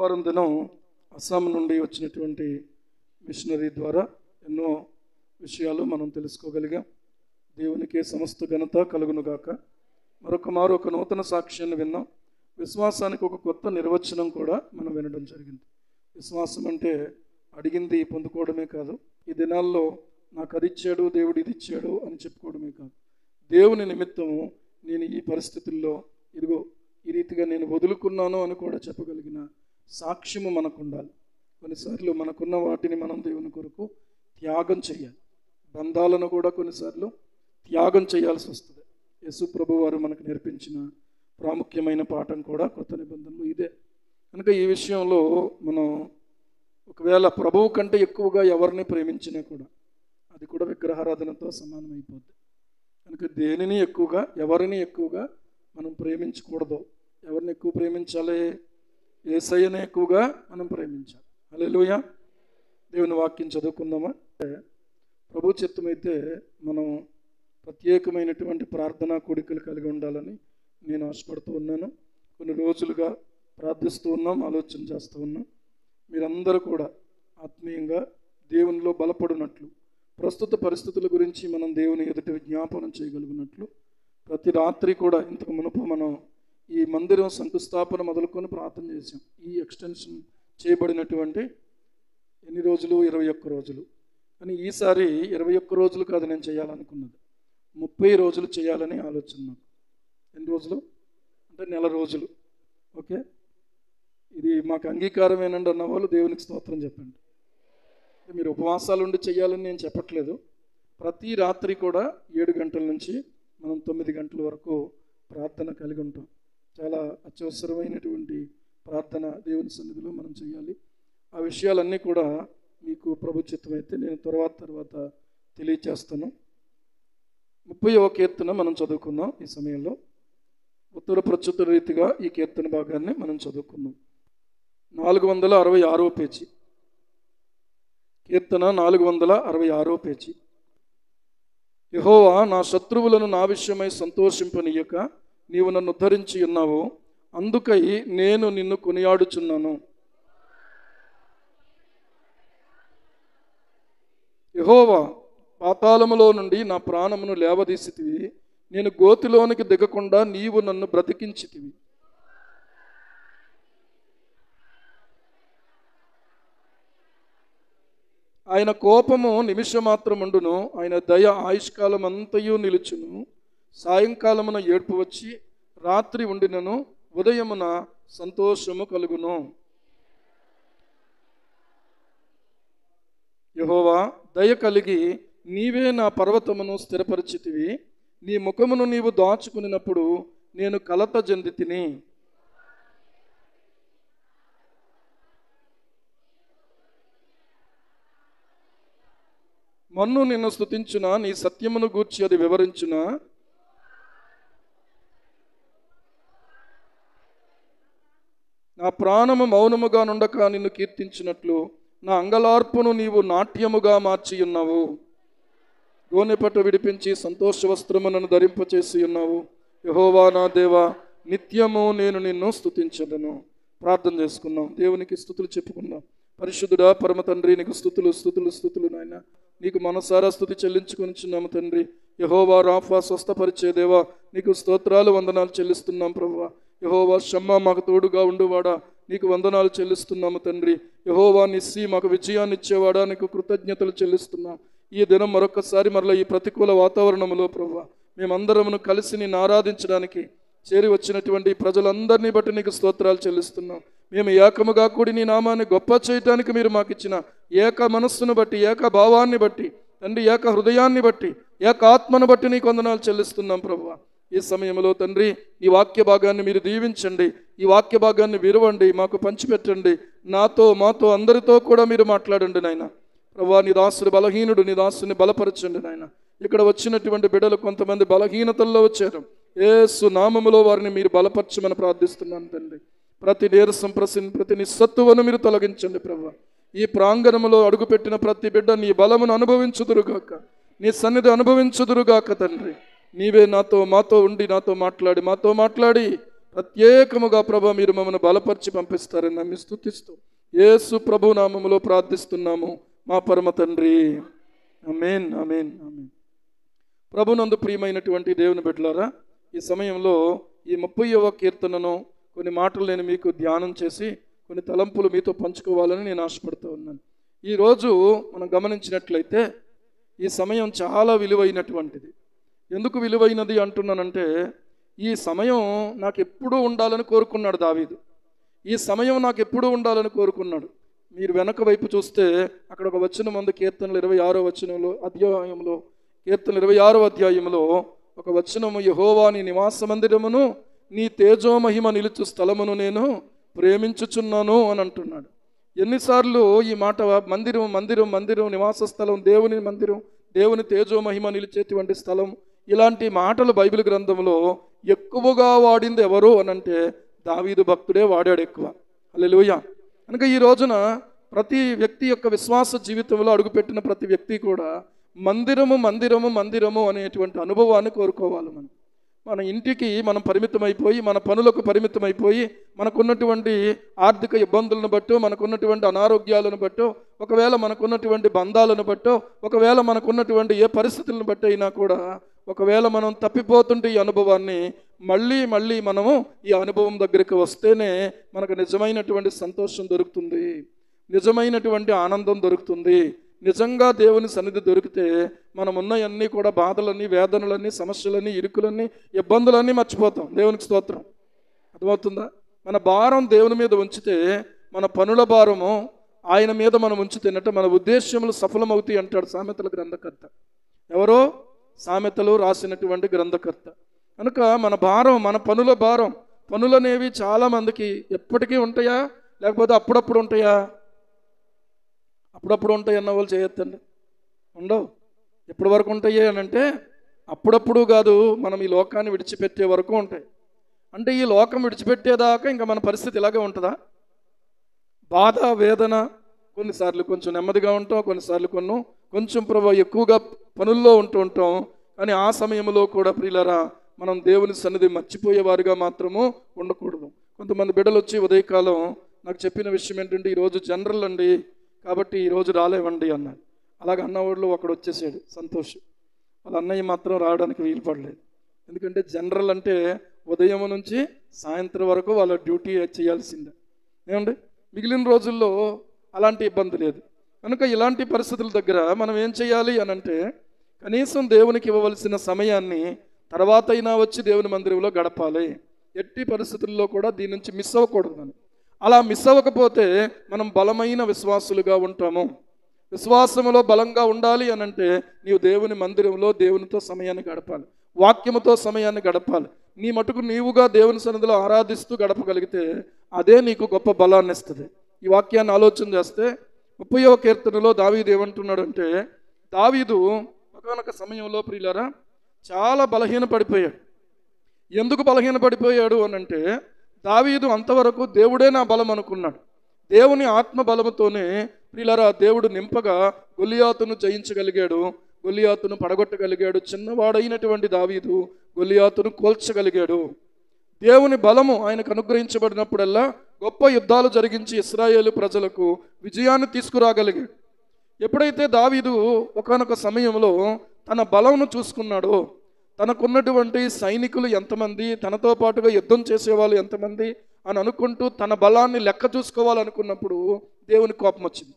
ఆదివారం దినం అస్సాం నుండి వచ్చినటువంటి మిషనరీ ద్వారా ఎన్నో విషయాలు మనం తెలుసుకోగలిగాం. దేవునికే సమస్త ఘనత కలుగునుగాక. మరొక ఒక నూతన సాక్ష్యాన్ని విన్నాం. విశ్వాసానికి ఒక కొత్త నిర్వచనం కూడా మనం వినడం జరిగింది. విశ్వాసం అంటే అడిగింది పొందుకోవడమే కాదు, ఈ దినాల్లో నాకు అది ఇచ్చాడు, దేవుడు ఇది ఇచ్చాడు అని చెప్పుకోవడమే కాదు, దేవుని నిమిత్తము నేను ఈ పరిస్థితుల్లో ఇదిగో ఈ రీతిగా నేను వదులుకున్నాను అని కూడా చెప్పగలిగిన సాక్ష్యము మనకు ఉండాలి. కొన్నిసార్లు మనకున్న వాటిని మనం దేవుని కొరకు త్యాగం చేయాలి. బంధాలను కూడా కొన్నిసార్లు త్యాగం చేయాల్సి వస్తుంది. యేసు ప్రభు వారు మనకు నేర్పించిన ప్రాముఖ్యమైన పాఠం కూడా కొత్త నిబంధనలు ఇదే. కనుక ఈ విషయంలో మనం ఒకవేళ ప్రభువు కంటే ఎక్కువగా ఎవరిని ప్రేమించినా కూడా అది కూడా విగ్రహారాధనతో సమానమైపోద్ది. కనుక దేనిని ఎక్కువగా ఎవరిని ఎక్కువగా మనం ప్రేమించకూడదు. ఎవరిని ఎక్కువ ప్రేమించాలి? యేసయ్యనే ఎక్కువగా మనం ప్రేమించాలి. హల్లెలూయా. దేవుని వాక్యం చదువుకుందామా? ప్రభు చిత్తమైతే మనం ప్రత్యేకమైనటువంటి ప్రార్థనా కోడికలు కలిగి ఉండాలని నేను ఆశపడుతూ ఉన్నాను. కొన్ని రోజులుగా ప్రార్థిస్తూ ఉన్నాం, ఆలోచన చేస్తూ ఉన్నాం. మీరందరూ కూడా ఆత్మీయంగా దేవునిలో బలపడినట్లు, ప్రస్తుత పరిస్థితుల గురించి మనం దేవుని ఎదుట విజ్ఞాపనం చేయగలిగినట్లు ప్రతి రాత్రి కూడా ఇంతకు మునుపు మనం ఈ మందిరం శంకుస్థాపన మొదలుకొని ప్రార్థన చేసాం. ఈ ఎక్స్టెన్షన్ చేయబడినటువంటి ఎన్ని రోజులు? 21 రోజులు. కానీ ఈసారి 21 రోజులు కాదు నేను చేయాలనుకున్నది, 30 రోజులు చేయాలని ఆలోచన నాకు. ఎన్ని రోజులు అంటే నెల రోజులు. ఓకే, ఇది మాకు అంగీకారమేనండి అన్న వాళ్ళు దేవునికి స్తోత్రం చెప్పండి. మీరు ఉపవాసాలు ఉండి చేయాలని నేను చెప్పట్లేదు. ప్రతి రాత్రి కూడా 7 గంటల నుంచి మనం 9 గంటల వరకు ప్రార్థన కలిగి ఉంటాం. చాలా అత్యవసరమైనటువంటి ప్రార్థన దేవుని సన్నిధిలో మనం చేయాలి. ఆ విషయాలన్నీ కూడా మీకు ప్రభు చిత్తమైతే నేను తర్వాత తెలియచేస్తాను. 30వ కీర్తన మనం చదువుకుందాం. ఈ సమయంలో ఉత్తర ప్రచుత రీతిగా ఈ కీర్తన భాగాన్ని మనం చదువుకుందాం. 466వ పేజీ. కీర్తన 466వ పేజీ. యెహోవా, నా శత్రువులను నా విషయమై సంతోషింపనీయక నీవు నన్ను ఉద్ధరించి ఉన్నావు, అందుకై నేను నిన్ను కొనియాడుచున్నాను. యెహోవా, పాతాళములో నుండి నా ప్రాణమును లేవదీసితివి, నేను గోతిలోనికి దిగకుండా నీవు నన్ను బ్రతికించితివి. ఆయన కోపము నిమిషమాత్రముండును, ఆయన దయ ఆయుష్కాలం అంతయు నిలుచును. సాయంకాలమున ఏడ్పు వచ్చి రాత్రి ఉండినను ఉదయమున సంతోషము కలుగును. యెహోవా, దయ కలిగి నీవే నా పర్వతమును స్థిరపరిచితివి, నీ ముఖమును నీవు దాచుకునినప్పుడు నేను కలత చెందితిని. మన్ను నిన్ను స్తుతించునా, నీ సత్యమును గూర్చి అది వివరించునా. నా ప్రాణము మౌనముగా నుండక నిన్ను కీర్తించినట్లు నా అంగలార్పును నీవు నాట్యముగా మార్చి ఉన్నావు. గోనెపట్టు విడిపించి సంతోష వస్త్రములను ధరింపచేసి ఉన్నావు. యెహోవా నా దేవా, నిత్యము నేను నిన్ను స్తుతించదను. ప్రార్థన చేసుకుందాం, దేవునికి స్తుతులు చెప్పుకుందాం. పరిశుద్ధుడా పరమ తండ్రి, నీకు స్తుతులు నాయన. నీకు మనసారా స్తుతి చెల్లించుకొనిచున్నాము తండ్రి. యెహోవా రాఫా, స్వస్థపరిచే దేవా, నీకు స్తోత్రాలు వందనాలు చెల్లిస్తున్నాం ప్రభువా. యెహోవా షమ్మా, మాకు తోడుగా ఉండువాడా, నీకు వందనాలు చెల్లిస్తున్నాము తండ్రి. యెహోవా నిస్సి, మాకు విజయాన్ని ఇచ్చేవాడా, నీకు కృతజ్ఞతలు చెల్లిస్తున్నాం. ఈ దినం మరొకసారి మరలా ఈ ప్రతికూల వాతావరణంలో ప్రభువా మేమందరమును కలిసి నిన్ను ఆరాధించడానికి చేరి వచ్చినటువంటి ప్రజలందరినీ బట్టి నీకు స్తోత్రాలు చెల్లిస్తున్నాం. మేము ఏకముగా కూడి నీ నామాన్ని గొప్ప చేయటానికి మీరు మాకు ఇచ్చిన ఏక మనస్సును బట్టి, ఏక భావాన్ని బట్టి తండ్రి, ఏక హృదయాన్ని బట్టి, ఏక ఆత్మను బట్టి నీకు వందనాలు చెల్లిస్తున్నాం ప్రభువా. ఈ సమయంలో తండ్రి, ఈ వాక్య భాగాన్ని మీరు దీవించండి, ఈ వాక్య భాగాన్ని విరవండి, మాకు పంచిపెట్టండి. నాతో, మాతో, అందరితో కూడా మీరు మాట్లాడండి నాయన. ప్రభువా, నీ దాసుడు బలహీనుడు, నీ దాసుని బలపరచండి నాయన. ఇక్కడ వచ్చినటువంటి బిడ్డలు కొంతమంది బలహీనతల్లో వచ్చారు. యేసు నామములో వారిని మీరు బలపరచమని ప్రార్థిస్తున్నాను తండ్రి. ప్రతి నీరసం, ప్రతి నిస్సత్తువను మీరు తొలగించండి ప్రభువా. ఈ ప్రాంగణములో అడుగుపెట్టిన ప్రతి బిడ్డ నీ బలమును అనుభవించుదురుగాక, నీ సన్నిధి అనుభవించుదురుగాక తండ్రి. నీవే నాతో, మాతో ఉండి మాతో మాట్లాడి ప్రత్యేకముగా ప్రభు మీరు మమ్మల్ని బలపరిచి పంపిస్తారని నమ్మి స్తుతిస్తూ యేసు ప్రభు నామములో ప్రార్థిస్తున్నాము మా పరమ తండ్రి. ఆమేన్, ఆమేన్, ఆమేన్. ప్రభునందు ప్రియమైనటువంటి దేవుని బిడ్డలారా, ఈ సమయంలో ఈ 30వ కీర్తనను కొన్ని మాటలు నేను మీకు ధ్యానం చేసి కొన్ని తలంపులు మీతో పంచుకోవాలని నేను ఆశపడుతూ ఉన్నాను. ఈరోజు మనం గమనించినట్లయితే ఈ సమయం చాలా విలువైనటువంటిది. ఎందుకు విలువైనది అంటున్నానంటే, ఈ సమయం నాకు ఎప్పుడూ ఉండాలని కోరుకున్నాడు దావీదు. ఈ సమయం నాకు ఎప్పుడూ ఉండాలని కోరుకున్నాడు. మీరు వెనక వైపు చూస్తే అక్కడ ఒక వచనం ఉంది, కీర్తనలు 26వ అధ్యాయంలో, కీర్తనలు 26వ అధ్యాయంలో ఒక వచనము, యెహోవా నీ నివాస మందిరమును నీ తేజోమహిమ నిలుచు స్థలమును నేను ప్రేమించుచున్నాను అని అంటున్నాడు. ఎన్నిసార్లు ఈ మాట మందిరం మందిరం మందిరం, నివాస స్థలం, దేవుని మందిరం, దేవుని తేజోమహిమ నిలిచేటువంటి స్థలం, ఇలాంటి మాటలు బైబిల్ గ్రంథంలో ఎక్కువగా వాడింది ఎవరు అనంటే దావీదు భక్తుడే వాడాడు ఎక్కువ. హల్లెలూయా. కనుక ఈ రోజున ప్రతి వ్యక్తి యొక్క విశ్వాస జీవితంలో అడుగుపెట్టిన ప్రతి వ్యక్తి కూడా మందిరము మందిరము మందిరము అనేటువంటి అనుభవాన్ని కోరుకోవాలి. మన ఇంటికి మనం పరిమితమైపోయి, మన పనులకు పరిమితమైపోయి, మనకున్నటువంటి ఆర్థిక ఇబ్బందులను బట్టో, మనకున్నటువంటి అనారోగ్యాలను బట్టో, ఒకవేళ మనకున్నటువంటి బంధాలను బట్టో, ఒకవేళ మనకున్నటువంటి ఏ పరిస్థితులను బట్టి అయినా కూడా ఒకవేళ మనం తప్పిపోతుంటే ఈ అనుభవాన్ని మళ్ళీ మళ్ళీ మనము ఈ అనుభవం దగ్గరికి వస్తేనే మనకు నిజమైనటువంటి సంతోషం దొరుకుతుంది, నిజమైనటువంటి ఆనందం దొరుకుతుంది. నిజంగా దేవుని సన్నిధి దొరికితే మనం ఉన్నవన్నీ కూడా బాధలన్నీ, వేదనలన్నీ, సమస్యలన్నీ, ఇరుకులన్నీ, ఇబ్బందులన్నీ మర్చిపోతాం. దేవునికి స్తోత్రం. అర్థమవుతుందా? మన భారం దేవుని మీద ఉంచితే, మన పనుల భారము ఆయన మీద మనం ఉంచితేనట మన ఉద్దేశ్యములు సఫలమవుతాయి అంటాడు సామెతల గ్రంథకర్త. ఎవరో? సామెతలు రాసినటువంటి గ్రంథకర్త. కనుక మన భారం, మన పనుల భారం, పనులనేవి చాలామందికి ఎప్పటికీ ఉంటాయా లేకపోతే అప్పుడప్పుడు ఉంటాయా? అప్పుడప్పుడు ఉంటాయి అన్న వాళ్ళు చేయొద్దండి. ఉండవు. ఎప్పటి వరకు ఉంటాయి అని అంటే అప్పుడప్పుడు కాదు, మనం ఈ లోకాన్ని విడిచిపెట్టే వరకు ఉంటాయి. అంటే ఈ లోకం విడిచిపెట్టేదాకా ఇంకా మన పరిస్థితి ఇలాగే ఉంటుందా? బాధ, వేదన, కొన్నిసార్లు కొంచెం నెమ్మదిగా ఉంటాం, కొన్నిసార్లు కొంచెం ఎక్కువగా పనుల్లో ఉంటాం. కానీ ఆ సమయంలో కూడా ప్రియులారా, మనం దేవుని సన్నిధి మర్చిపోయేవారుగా మాత్రము ఉండకూడదు. కొంతమంది బిడ్డలు వచ్చి ఉదయకాలం నాకు చెప్పిన విషయం ఏంటంటే, ఈరోజు జనరల్ అండి కాబట్టి ఈరోజు రాలేవండి అన్నాడు. అలాగ అన్నవాళ్ళు ఒకడు వచ్చేసాడు, సంతోష్. వాళ్ళ అన్నయ్య మాత్రం రావడానికి వీలు పడలేదు. ఎందుకంటే జనరల్ అంటే ఉదయం నుంచి సాయంత్రం వరకు వాళ్ళ డ్యూటీ చేయాల్సిందే. ఏమండి? మిగిలిన రోజుల్లో అలాంటి ఇబ్బంది లేదు. కనుక ఇలాంటి పరిస్థితుల దగ్గర మనం ఏం చేయాలి అని అంటే, కనీసం దేవునికి ఇవ్వవలసిన సమయాన్ని తర్వాత అయినా వచ్చి దేవుని మందిరంలో గడపాలి. ఎట్టి పరిస్థితుల్లో కూడా దీని నుంచి మిస్ అవ్వకూడదు. మనం అలా మిస్ అవ్వకపోతే మనం బలమైన విశ్వాసులుగా ఉంటాము. విశ్వాసములో బలంగా ఉండాలి అని అంటే నీవు దేవుని మందిరంలో దేవునితో సమయాన్ని గడపాలి, వాక్యముతో సమయాన్ని గడపాలి. నీ మటుకు నీవుగా దేవుని సన్నిధిలో ఆరాధిస్తూ గడపగలిగితే అదే నీకు గొప్ప బలాన్ని ఇస్తుంది. ఈ వాక్యాన్ని ఆలోచన చేస్తే 30వ కీర్తనలో దావీదు ఏమంటున్నాడంటే, దావీదు ఒకానొక సమయంలో ప్రియులారా చాలా బలహీన పడిపోయాడు. ఎందుకు బలహీన పడిపోయాడు అని అంటే, దావీదు అంతవరకు దేవుడే నా బలం అనుకున్నాడు. దేవుని ఆత్మ బలముతోనే ప్రియులారా దేవుడు నింపగా గొలియాతును జయించగలిగాడు, గొలియాతును పడగొట్టగలిగాడు. చిన్నవాడైనటువంటి దావీదు గొలియాతును కోల్చగలిగాడు. దేవుని బలము ఆయనకు అనుగ్రహించబడినప్పుడల్లా గొప్ప యుద్ధాలు జరిగించి ఇశ్రాయేలు ప్రజలకు విజయాన్ని తీసుకురాగలిగాడు. ఎప్పుడైతే దావీదు ఒకానొక సమయంలో తన బలంను చూసుకున్నాడో, తనకున్నటువంటి సైనికులు ఎంతమంది, తనతో పాటుగా యుద్ధం చేసేవాళ్ళు ఎంతమంది అని అనుకుంటూ తన బలాన్ని లెక్క చూసుకోవాలనుకున్నప్పుడు దేవుని కోపం వచ్చింది.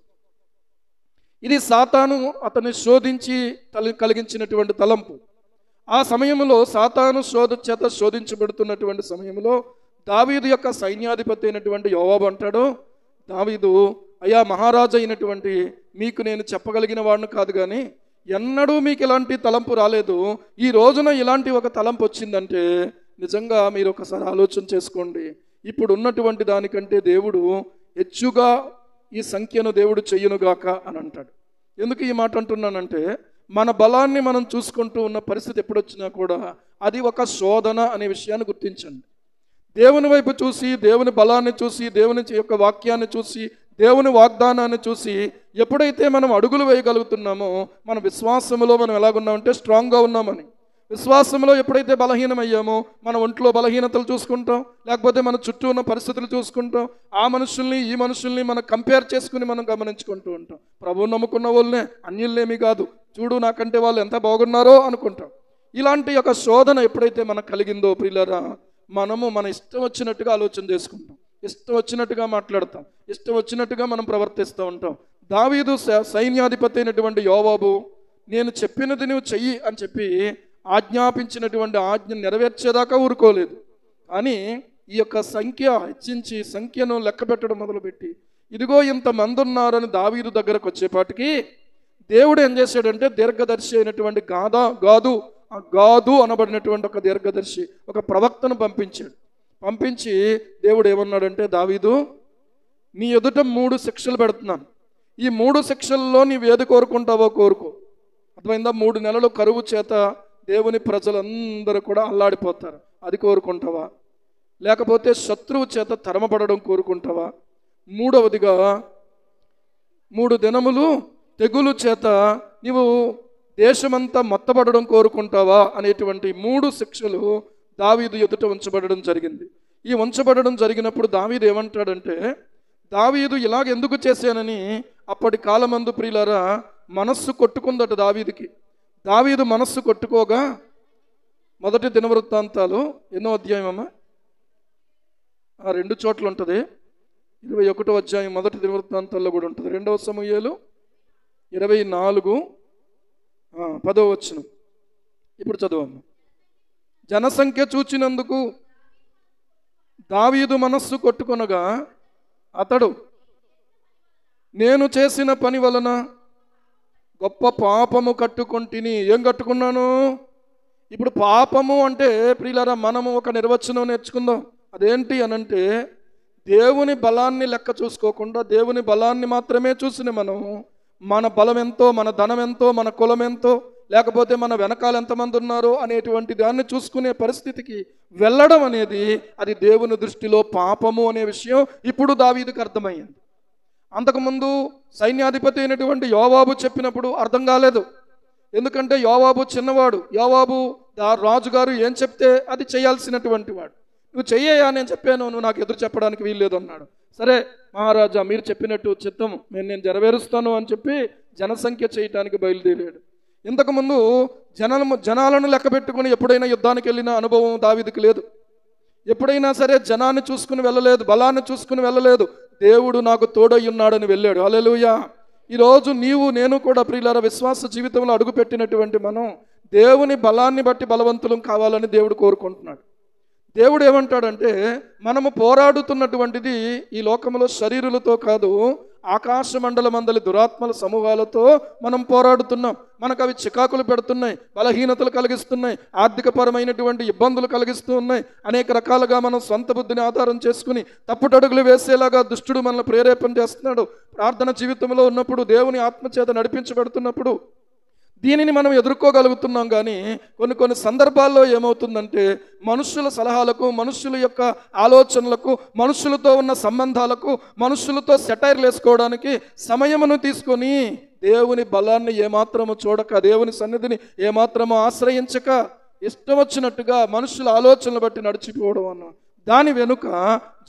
ఇది సాతాను అతన్ని శోధించి కలిగించినటువంటి తలంపు. ఆ సమయంలో సాతాను చేత శోధించబడుతున్నటువంటి సమయంలో దావీదు యొక్క సైన్యాధిపతి అయినటువంటి యోవాబు అంటాడు, దావీదు, అయ్యా మహారాజు అయినటువంటి మీకు నేను చెప్పగలిగిన వాడిని కాదు, కానీ ఎన్నడూ మీకు ఇలాంటి తలంపు రాలేదు. ఈ రోజున ఇలాంటి ఒక తలంపు వచ్చిందంటే నిజంగా మీరు ఒకసారి ఆలోచన చేసుకోండి. ఇప్పుడు ఉన్నటువంటి దానికంటే దేవుడు హెచ్చుగా ఈ సంఖ్యను దేవుడు చెయ్యునుగాక అని అంటాడు. ఎందుకు ఈ మాట అంటున్నానంటే, మన బలాన్ని మనం చూసుకుంటూ ఉన్న పరిస్థితి ఎప్పుడొచ్చినా కూడా అది ఒక శోధన అనే విషయాన్ని గుర్తించండి. దేవుని వైపు చూసి, దేవుని బలాన్ని చూసి, దేవుని యొక్క వాక్యాన్ని చూసి, దేవుని వాగ్దానాన్ని చూసి ఎప్పుడైతే మనం అడుగులు వేయగలుగుతున్నామో మన విశ్వాసములో మనం ఎలాగున్నామంటే స్ట్రాంగ్గా ఉన్నామని. విశ్వాసంలో ఎప్పుడైతే బలహీనమయ్యామో మన ఒంట్లో బలహీనతలు చూసుకుంటాం, లేకపోతే మన చుట్టూ ఉన్న పరిస్థితులు చూసుకుంటాం, ఆ మనుషుల్ని ఈ మనుషుల్ని మనం కంపేర్ చేసుకుని మనం గమనించుకుంటూ ఉంటాం. ప్రభువుని నమ్ముకున్న వాళ్ళనే, అన్యుల్నేమి కాదు, చూడు నాకంటే వాళ్ళు ఎంత బాగున్నారో అనుకుంటాం. ఇలాంటి ఒక శోధన ఎప్పుడైతే మనకు కలిగిందో ప్రియులారా, మనము మన ఇష్టం వచ్చినట్టుగా ఆలోచన చేసుకుంటాం, ఇష్టం వచ్చినట్టుగా మాట్లాడతాం, ఇష్టం వచ్చినట్టుగా మనం ప్రవర్తిస్తూ ఉంటాం. దావీదు సైన్యాధిపతి అయినటువంటి యోవాబు, నేను చెప్పినది నువ్వు చెయ్యి అని చెప్పి ఆజ్ఞాపించినటువంటి ఆజ్ఞ నెరవేర్చేదాకా ఊరుకోలేదు. కానీ ఈ యొక్క సంఖ్య హెచ్చించి సంఖ్యను లెక్క పెట్టడం మొదలుపెట్టి, ఇదిగో ఇంతమంది ఉన్నారని దావీదు దగ్గరకు వచ్చేపాటికి దేవుడు ఏం చేశాడంటే దీర్ఘదర్శి అయినటువంటి గాదు అనబడినటువంటి ఒక దీర్ఘదర్శి, ఒక ప్రవక్తను పంపించాడు. పంపించి దేవుడు ఏమన్నాడంటే, దావీదు, నీ ఎదుట 3 శిక్షలు పెడుతున్నాను, ఈ 3 శిక్షల్లో నీవు ఏది కోరుకుంటావో కోరుకో. అర్థమైందా? 3 నెలలు కరువు చేత దేవుని ప్రజలందరూ కూడా అల్లాడిపోతారు, అది కోరుకుంటావా? లేకపోతే శత్రువు చేత తరమబడడం కోరుకుంటావా? మూడవదిగా 3 దినములు తెగులు చేత నీవు దేశమంతా మొత్తబడడం కోరుకుంటావా అనేటువంటి 3 శిక్షలు దావీదు ఎదుట ఉంచబడడం జరిగింది. ఈ ఉంచబడడం జరిగినప్పుడు దావీదు ఏమంటాడంటే, దావీదు ఇలాగ ఎందుకు చేశానని అప్పటి కాలమందు ప్రియులారా మనస్సు కొట్టుకుందట దావీదుకి. దావీదు మనస్సు కొట్టుకోగా మొదటి దినవృత్తాంతాలు ఎన్నో అధ్యాయం అమ్మా? 2 చోట్ల ఉంటుంది. 21వ అధ్యాయం మొదటి దినవృత్తాంతాల్లో కూడా ఉంటుంది. 2వ సమూయేలు 24 10వ వచనం. ఇప్పుడు చదవమ్మా. జనసంఖ్య చూచినందుకు దావీదు మనస్సు కొట్టుకొనగా అతడు, నేను చేసిన పని వలన గొప్ప పాపము కట్టుకొంటిని. ఏం కట్టుకున్నాను? ఇప్పుడు పాపము అంటే ప్రియులారా మనము ఒక నిర్వచనం నేర్చుకుందాం. అదేంటి అనంటే, దేవుని బలాన్ని లెక్క చూసుకోకుండా దేవుని బలాన్ని మాత్రమే చూసిన మనం మన బలం ఎంతో, మన ధనం ఎంతో, మన కులం ఎంతో, లేకపోతే మన వెనకాల ఎంతమంది ఉన్నారో అనేటువంటి దాన్ని చూసుకునే పరిస్థితికి వెళ్ళడం అనేది అది దేవుని దృష్టిలో పాపము అనే విషయం ఇప్పుడు దావీదుకు అర్థమయ్యింది. అంతకుముందు సైన్యాధిపతి అయినటువంటి యోవాబు చెప్పినప్పుడు అర్థం కాలేదు. ఎందుకంటే యోవాబు చిన్నవాడు, యోవాబు రాజుగారు ఏం చెప్తే అది చేయాల్సినటువంటి వాడు. నువ్వు చెయ్యయా, నేను చెప్పాను, నువ్వు నాకు ఎదురు చెప్పడానికి వీల్లేదు అన్నాడు. సరే మహారాజా, మీరు చెప్పినట్టు చిత్తము, నేను నెరవేరుస్తాను అని చెప్పి జనసంఖ్య చేయటానికి బయలుదేరాడు. ఇంతకుముందు జనాలను లెక్క పెట్టుకుని ఎప్పుడైనా యుద్ధానికి వెళ్ళిన అనుభవం దావీదుకి లేదు. ఎప్పుడైనా సరే జనాన్ని చూసుకుని వెళ్ళలేదు, బలాన్ని చూసుకుని వెళ్ళలేదు, దేవుడు నాకు తోడై ఉన్నాడని వెళ్ళాడు. హల్లెలూయా. ఈరోజు నీవు నేను కూడా ప్రియులారా విశ్వాస జీవితంలో అడుగుపెట్టినటువంటి మనం దేవుని బలాన్ని బట్టి బలవంతులం కావాలని దేవుడు కోరుకుంటున్నాడు. దేవుడు ఏమంటాడంటే, మనము పోరాడుతున్నటువంటిది ఈ లోకంలో శరీరులతో కాదు, ఆకాశ మండల మందలి దురాత్మల సమూహాలతో మనం పోరాడుతున్నాం. మనకు అవి చికాకులు పెడుతున్నాయి, బలహీనతలు కలిగిస్తున్నాయి, ఆర్థికపరమైనటువంటి ఇబ్బందులు కలిగిస్తూ ఉన్నాయి. అనేక రకాలుగా మనం సొంత బుద్ధిని ఆధారం చేసుకుని తప్పుటడుగులు వేసేలాగా దుష్టుడు మనల్ని ప్రేరేపణ చేస్తున్నాడు. ప్రార్థన జీవితంలో ఉన్నప్పుడు, దేవుని ఆత్మచేత నడిపించబడుతున్నప్పుడు దీనిని మనం ఎదుర్కోగలుగుతున్నాం. కానీ కొన్ని సందర్భాల్లో ఏమవుతుందంటే, మనుషుల సలహాలకు, మనుషుల యొక్క ఆలోచనలకు, మనుషులతో ఉన్న సంబంధాలకు, మనుషులతో సెటైర్లు వేసుకోవడానికి సమయమును తీసుకొని దేవుని బలాన్ని ఏమాత్రము చూడక, దేవుని సన్నిధిని ఏమాత్రము ఆశ్రయించక, ఇష్టం వచ్చినట్టుగా మనుషుల ఆలోచనలు బట్టి నడిచిపోవడం అన్న దాని వెనుక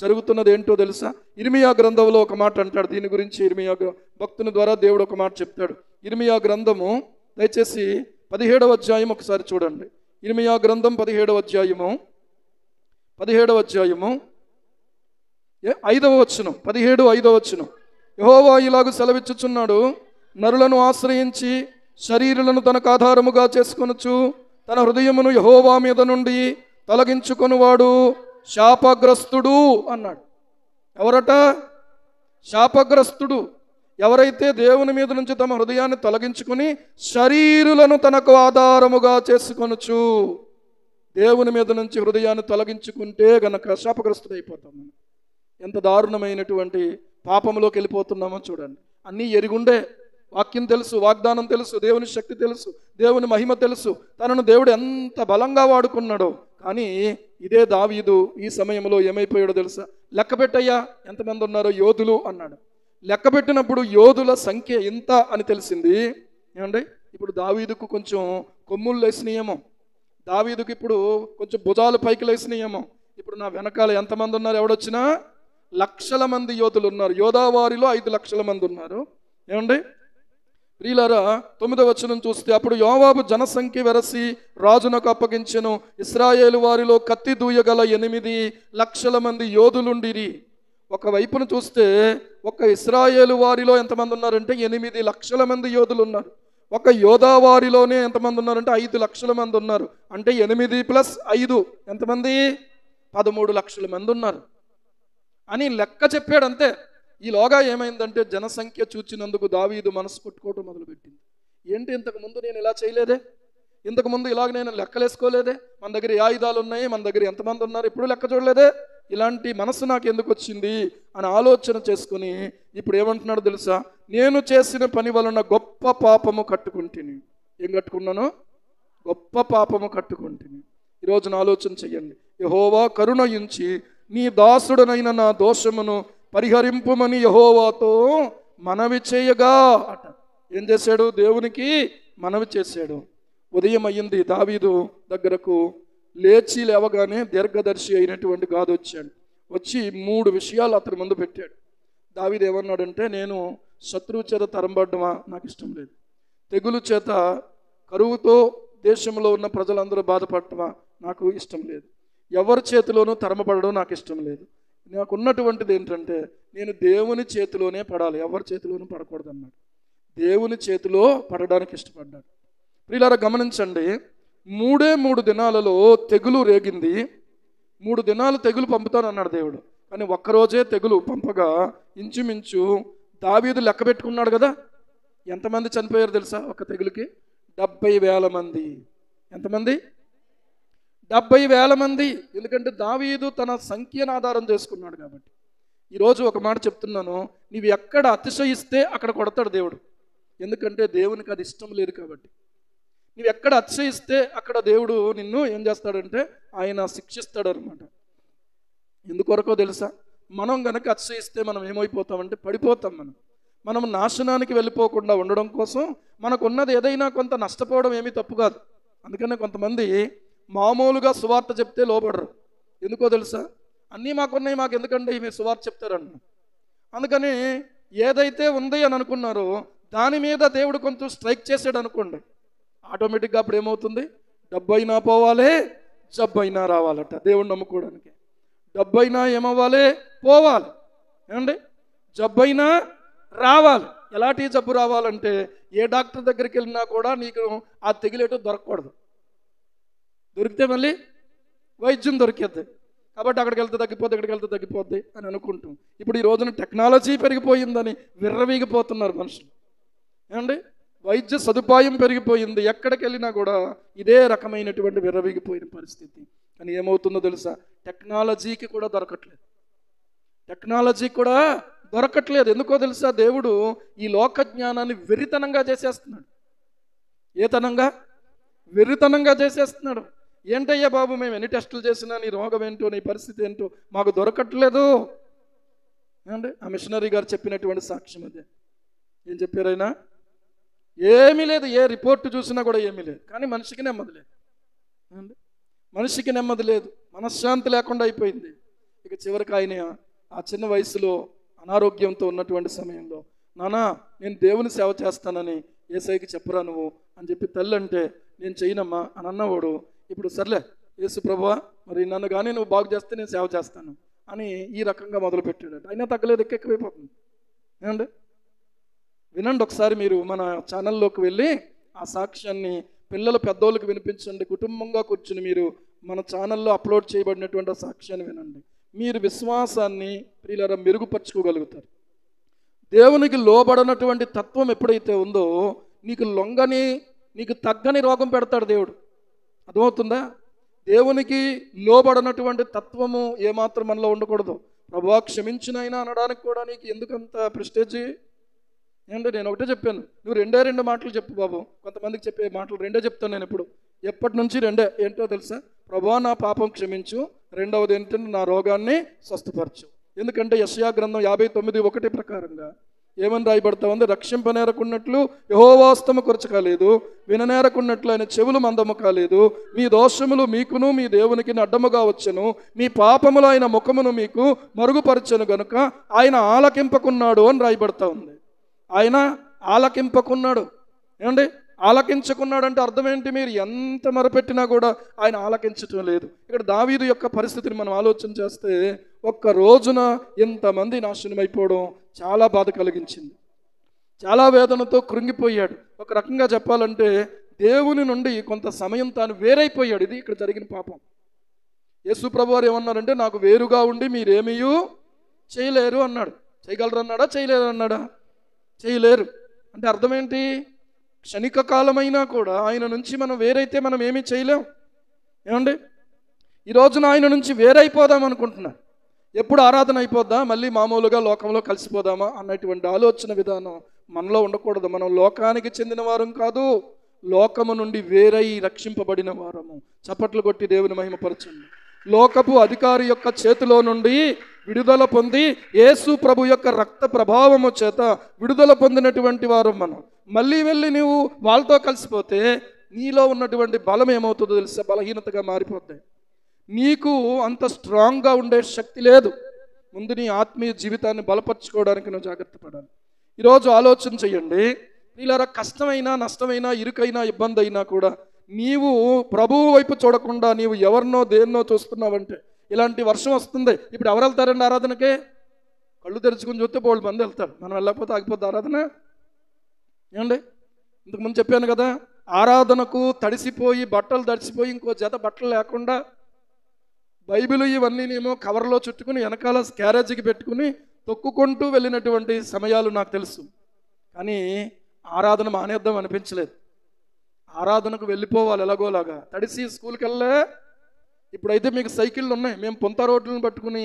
జరుగుతున్నది ఏంటో తెలుసా? ఇర్మియా గ్రంథంలో ఒక మాట అంటాడు. దీని గురించి ఇర్మియా భక్తుని ద్వారా దేవుడు ఒక మాట చెప్తాడు. ఇర్మియా గ్రంథము దయచేసి 17వ అధ్యాయం ఒకసారి చూడండి. ఇర్మియా గ్రంథం 17వ అధ్యాయము 5వ వచనం, 17:5 వచనం. యెహోవా ఇలాగు సెలవిచ్చుచున్నాడు, నరులను ఆశ్రయించి శరీరులను తనకు ఆధారముగా చేసుకొనుచు తన హృదయమును యెహోవా మీద నుండి తొలగించుకొనువాడు శాపగ్రస్తుడు అన్నాడు. ఎవరట? శాపగ్రస్తుడు. ఎవరైతే దేవుని మీద నుంచి తమ హృదయాన్ని తొలగించుకుని శరీరులను తనకు ఆధారముగా చేసుకొనుచు, దేవుని మీద నుంచి హృదయాన్ని తొలగించుకుంటే గనక శాపగ్రస్తుడైపోతాం. ఎంత దారుణమైనటువంటి పాపంలోకి వెళ్ళిపోతున్నామో చూడండి. అన్నీ ఎరుగుండే, వాక్యం తెలుసు, వాగ్దానం తెలుసు, దేవుని శక్తి తెలుసు, దేవుని మహిమ తెలుసు, తనను దేవుడు ఎంత బలంగా వాడుకున్నాడో. కానీ ఇదే దావీదు ఈ సమయంలో ఏమైపోయాడో తెలుసా? లెక్క పెట్టయ్యా ఎంతమంది ఉన్నారో యోధులు అన్నాడు. లెక్క పెట్టినప్పుడు యోధుల సంఖ్య ఇంత అని తెలిసింది. ఏమండి, ఇప్పుడు దావీదుకు కొంచెం కొమ్ములు లేసినాయేమో. దావీదుకి ఇప్పుడు కొంచెం భుజాలు పైకి లేసినాయేమో. ఇప్పుడు నా వెనకాల ఎంతమంది ఉన్నారు? ఎవడొచ్చినా లక్షల మంది యోధులు ఉన్నారు. యోధావారిలో 5 లక్షల మంది ఉన్నారు. ఏమండి ప్రియులారా, 9వ వచనం చూస్తే, అప్పుడు యోవాబు జనసంఖ్య వెరసి రాజునకు అప్పగించెను. ఇశ్రాయేలు వారిలో కత్తి దూయగల 8 లక్షల మంది యోధులుండిరి. ఒకవైపును చూస్తే ఒక ఇశ్రాయేలు వారిలో ఎంతమంది ఉన్నారంటే 8 లక్షల మంది యోధులు ఉన్నారు. ఒక యోధావారిలోనే ఎంతమంది ఉన్నారంటే 5 లక్షల మంది ఉన్నారు. అంటే 8 + 5 ఎంతమంది? 13 లక్షల మంది ఉన్నారు అని లెక్క చెప్పాడు అంతే. ఈలోగా ఏమైందంటే జనసంఖ్య చూచినందుకు దావీదు మనసు కొట్టుకోవటం మొదలుపెట్టింది. ఏంటి, ఇంతకుముందు నేను ఇలా చేయలేదే, ఇంతకుముందు ఇలాగ నేను లెక్కలేసుకోలేదే, మన దగ్గర ఏ ఆయుధాలు ఉన్నాయి, మన దగ్గర ఎంతమంది ఉన్నారు, ఇప్పుడు లెక్క చూడలేదే, ఇలాంటి మనసు నాకు ఎందుకు వచ్చింది అని ఆలోచన చేసుకుని ఇప్పుడు ఏమంటున్నాడు తెలుసా? నేను చేసిన పని వలన గొప్ప పాపము కట్టుకుంటుని. ఏం కట్టుకున్నాను? గొప్ప పాపము కట్టుకుంటుని. ఈరోజున ఆలోచన చెయ్యండి. యెహోవా కరుణయించి నీ దాసుడనైన నా దోషమును పరిహరింపుమని యెహోవాతో మనవి చేయగా అట. ఏం చేశాడు? దేవునికి మనవి చేశాడు. ఉదయం అయ్యింది, దావీదు దగ్గరకు లేచి లేవగానే దీర్ఘదర్శి అయినటువంటి గాదు వచ్చాడు. వచ్చి 3 విషయాలు అతని ముందు పెట్టాడు. దావీదు ఏమన్నాడంటే, నేను శత్రువు చేత తరంబడ్డమా నాకు ఇష్టం లేదు, తెగులు చేత కరువుతో దేశంలో ఉన్న ప్రజలందరూ బాధపడటమా నాకు ఇష్టం లేదు, ఎవరి చేతిలోనూ తరమపడడం నాకు ఇష్టం లేదు. నాకున్నటువంటిది ఏంటంటే నేను దేవుని చేతిలోనే పడాలి, ఎవరి చేతిలోనూ పడకూడదు అన్నాడు. దేవుని చేతిలో పడడానికి ఇష్టపడ్డాడు. ప్రియులారా గమనించండి, 3 దినాలలో తెగులు రేగింది. 3 దినాలు తెగులు పంపుతానన్నాడు దేవుడు. కానీ ఒక్కరోజే తెగులు పంపగా ఇంచుమించు దావీదు లెక్క పెట్టుకున్నాడు కదా, ఎంతమంది చనిపోయారు తెలుసా? ఒక తెగులుకి 70,000 మంది. ఎంతమంది? 70,000 మంది. ఎందుకంటే దావీదు తన సంఖ్యను ఆధారం చేసుకున్నాడు కాబట్టి. ఈరోజు ఒక మాట చెప్తున్నాను, నీవు ఎక్కడ అతిశయిస్తే అక్కడ కొడతాడు దేవుడు. ఎందుకంటే దేవునికి అది ఇష్టం లేదు కాబట్టి. నువ్వు ఎక్కడ అతిశయిస్తే అక్కడ దేవుడు నిన్ను ఏం చేస్తాడంటే ఆయన శిక్షిస్తాడు అనమాట. ఎందుకొరకో తెలుసా? మనం గనక అతిశయిస్తే మనం ఏమైపోతామంటే పడిపోతాం. మనం నాశనానికి వెళ్ళిపోకుండా ఉండడం కోసం మనకున్నది ఏదైనా కొంత నష్టపోవడం ఏమీ తప్పు కాదు. అందుకనే కొంతమంది మామూలుగా సువార్త చెప్తే లోపడరు. ఎందుకో తెలుసా? అన్నీ మాకున్నాయి, మాకు ఎందుకంటే మీ సువార్త చెప్తారన్న. అందుకని ఏదైతే ఉంది అని అనుకున్నారో దాని మీద దేవుడు కొంచెం స్ట్రైక్ చేసాడు అనుకోండి, ఆటోమేటిక్గా అప్పుడు ఏమవుతుంది? డబ్బైనా పోవాలి, జబ్బైనా రావాలట దేవుడిని నమ్ముకోవడానికి. డబ్బైనా ఏమవ్వాలి? పోవాలి. ఏమండి? జబ్బైనా రావాలి. ఎలాంటి జబ్బు రావాలంటే ఏ డాక్టర్ దగ్గరికి వెళ్ళినా కూడా నీకు ఆ తెగిలేటో దొరకకూడదు. దొరికితే మళ్ళీ వైద్యం దొరికేద్ది. కాబట్టి అక్కడికి వెళ్తే తగ్గిపోద్ది, ఇక్కడికి వెళ్తే తగ్గిపోద్ది అని అనుకుంటాం. ఇప్పుడు ఈ రోజున టెక్నాలజీ పెరిగిపోయిందని విర్రవీగిపోతున్నారు మనుషులు. ఏమండి? వైద్య సదుపాయం పెరిగిపోయింది, ఎక్కడికి వెళ్ళినా కూడా ఇదే రకమైనటువంటి విర్రవీగిపోయిన పరిస్థితి. కానీ ఏమవుతుందో తెలుసా? టెక్నాలజీకి కూడా దొరకట్లేదు. టెక్నాలజీ కూడా దొరకట్లేదు. ఎందుకో తెలుసా? దేవుడు ఈ లోక జ్ఞానాన్ని వెరితనంగా చేసేస్తున్నాడు. ఏతనంగా? వెరితనంగా చేసేస్తున్నాడు. ఏంటయ్యా బాబు, మేము ఎన్ని టెస్టులు చేసినా నీ రోగం ఏంటో, నీ పరిస్థితి ఏంటో మాకు దొరకట్లేదు. ఏమండి? ఆ మిషనరీ గారు చెప్పినటువంటి సాక్ష్యం అదే. ఏం చెప్పారు ఆయన? ఏమీ లేదు, ఏ రిపోర్ట్ చూసినా కూడా ఏమీ లేదు. కానీ మనిషికి నెమ్మది లేదు. మనిషికి నెమ్మది లేదు, మనశ్శాంతి లేకుండా అయిపోయింది. ఇక చివరికి ఆయన ఆ చిన్న వయసులో అనారోగ్యంతో ఉన్నటువంటి సమయంలో, నానా నేను దేవుని సేవ చేస్తానని యేసయ్యకి చెప్పరా నువ్వు అని చెప్పి తల్లి అంటే, నేను చేయనమ్మా అని అన్నవాడు ఇప్పుడు సర్లే యేసు ప్రభువా మరి నన్ను కానీ నువ్వు బాగు చేస్తే నేను సేవ చేస్తాను అని ఈ రకంగా మొదలుపెట్టాడు. అయినా తగ్గలేదు, ఎక్కువైపోతుంది. ఏమండి? వినండి ఒకసారి, మీరు మన ఛానల్లోకి వెళ్ళి ఆ సాక్ష్యాన్ని పిల్లలు పెద్దోళ్ళకి వినిపించండి. కుటుంబంగా కూర్చుని మీరు మన ఛానల్లో అప్లోడ్ చేయబడినటువంటి ఆ సాక్ష్యాన్ని వినండి. మీరు విశ్వాసాన్ని ప్రియులారా మెరుగుపరుచుకోగలుగుతారు. దేవునికి లోబడనటువంటి తత్వం ఎప్పుడైతే ఉందో నీకు లొంగని, నీకు తగ్గని రోగం పెడతాడు దేవుడు. అర్థమవుతుందా? దేవునికి లోబడనటువంటి తత్వము ఏమాత్రం మనలో ఉండకూడదు. ప్రభువా క్షమించినైనా అనడానికి కూడా నీకు ఎందుకంత ప్రెస్టేజీ? ఏంటంటే నేను ఒకటే చెప్పాను, నువ్వు 2 మాటలు చెప్పు బాబు. కొంతమందికి చెప్పే మాటలు 2 చెప్తాను నేను ఇప్పుడు. ఎప్పటి నుంచి 2 ఏంటో తెలుసా? ప్రభువా నా పాపం క్షమించు, రెండవది ఏంటంటే నా రోగాన్ని స్వస్థపరచు. ఎందుకంటే యెషయా గ్రంథం 59:1 ప్రకారంగా ఏమని రాయబడతా ఉంది? రక్షింపనేరకున్నట్లు యెహోవా హస్తము కొరచకాలేదు, విననేరకున్నట్లు ఆయన చెవులు మందము కాలేదు. మీ దోషములు మీకును మీ దేవునికి అడ్డముగా వచ్చెను, మీ పాపములు ఆయన ముఖమును మీకు మరుగుపరచెను గనుక ఆయన ఆలకింపకున్నాడు అని రాయబడతా ఉంది. ఆయన ఆలకింపకున్నాడు. ఏమండి? ఆలకించకున్నాడు అంటే అర్థం ఏంటి? మీరు ఎంత మొరపెట్టినా కూడా ఆయన ఆలకించటం లేదు. ఇక్కడ దావీదు యొక్క పరిస్థితిని మనం ఆలోచన చేస్తే ఒక్క రోజున ఇంతమంది నాశనం అయిపోవడం చాలా బాధ కలిగించింది. చాలా వేదనతో కృంగిపోయాడు. ఒక రకంగా చెప్పాలంటే దేవుని నుండి కొంత సమయం తాను వేరైపోయాడు. ఇది ఇక్కడ జరిగిన పాపం. యేసు ప్రభువు వారు ఏమన్నారంటే, నాకు వేరుగా ఉండి మీరేమీ చేయలేరు అన్నాడు. చేయగలరు అన్నాడా? చేయలేరు అన్నాడా? చేయలేరు అంటే అర్థం ఏంటి? క్షణిక కాలమైనా కూడా ఆయన నుంచి మనం వేరైతే మనం ఏమీ చేయలేం. ఏమండి? ఈ రోజున ఆయన నుంచి వేరైపోదాం అనుకుంటున్నా. ఎప్పుడు ఆరాధన అయిపోద్దా, మళ్ళీ మామూలుగా లోకంలో కలిసిపోదామా అన్నటువంటి ఆలోచన విధానం మనలో ఉండకూడదు. మనం లోకానికి చెందిన వారం కాదు, లోకము నుండి వేరై రక్షింపబడిన వారము. చప్పట్లు కొట్టి దేవుని మహిమపరచండి. లోకపు అధికారి యొక్క చేతిలో నుండి విడుదల పొంది యేసు ప్రభు యొక్క రక్త ప్రభావము చేత విడుదల పొందినటువంటి వారు మనం. మళ్ళీ వెళ్ళి నీవు వాళ్ళతో కలిసిపోతే నీలో ఉన్నటువంటి బలం ఏమవుతుందో తెలుసా? బలహీనతగా మారిపోతాయి. నీకు అంత స్ట్రాంగ్గా ఉండే శక్తి లేదు. ముందు నీ ఆత్మీయ జీవితాన్ని బలపరచుకోవడానికి నువ్వు జాగ్రత్త పడాలి. ఈరోజు ఆలోచన చెయ్యండి. ఇలా కష్టమైనా, నష్టమైనా, ఇరుకైనా, ఇబ్బంది అయినా కూడా నీవు ప్రభువు వైపు చూడకుండా నీవు ఎవరినో దేన్నో చూస్తున్నావంటే ఇలాంటి వర్షం వస్తుంది. ఇప్పుడు ఎవరు వెళ్తారండి ఆరాధనకే? కళ్ళు తెరుచుకుని చూస్తే బోల్డ్ మంది వెళ్తారు. మనం వెళ్ళకపోతే ఆగిపోద్ది ఆరాధన. ఏమండి? ఇంతకుముందు చెప్పాను కదా, ఆరాధనకు తడిసిపోయి బట్టలు తడిసిపోయి ఇంకో జత బట్టలు లేకుండా బైబిల్ ఇవన్నీనేమో కవర్లో చుట్టుకుని వెనకాల క్యారేజీకి పెట్టుకుని తొక్కుకుంటూ వెళ్ళినటువంటి సమయాలు నాకు తెలుసు. కానీ ఆరాధన మానేద్దాం అనిపించలేదు. ఆరాధనకు వెళ్ళిపోవాలి ఎలాగోలాగా. తడిసి స్కూల్కి వెళ్ళే. ఇప్పుడైతే మీకు సైకిళ్ళు ఉన్నాయి. మేము పొంత రోడ్లను పట్టుకుని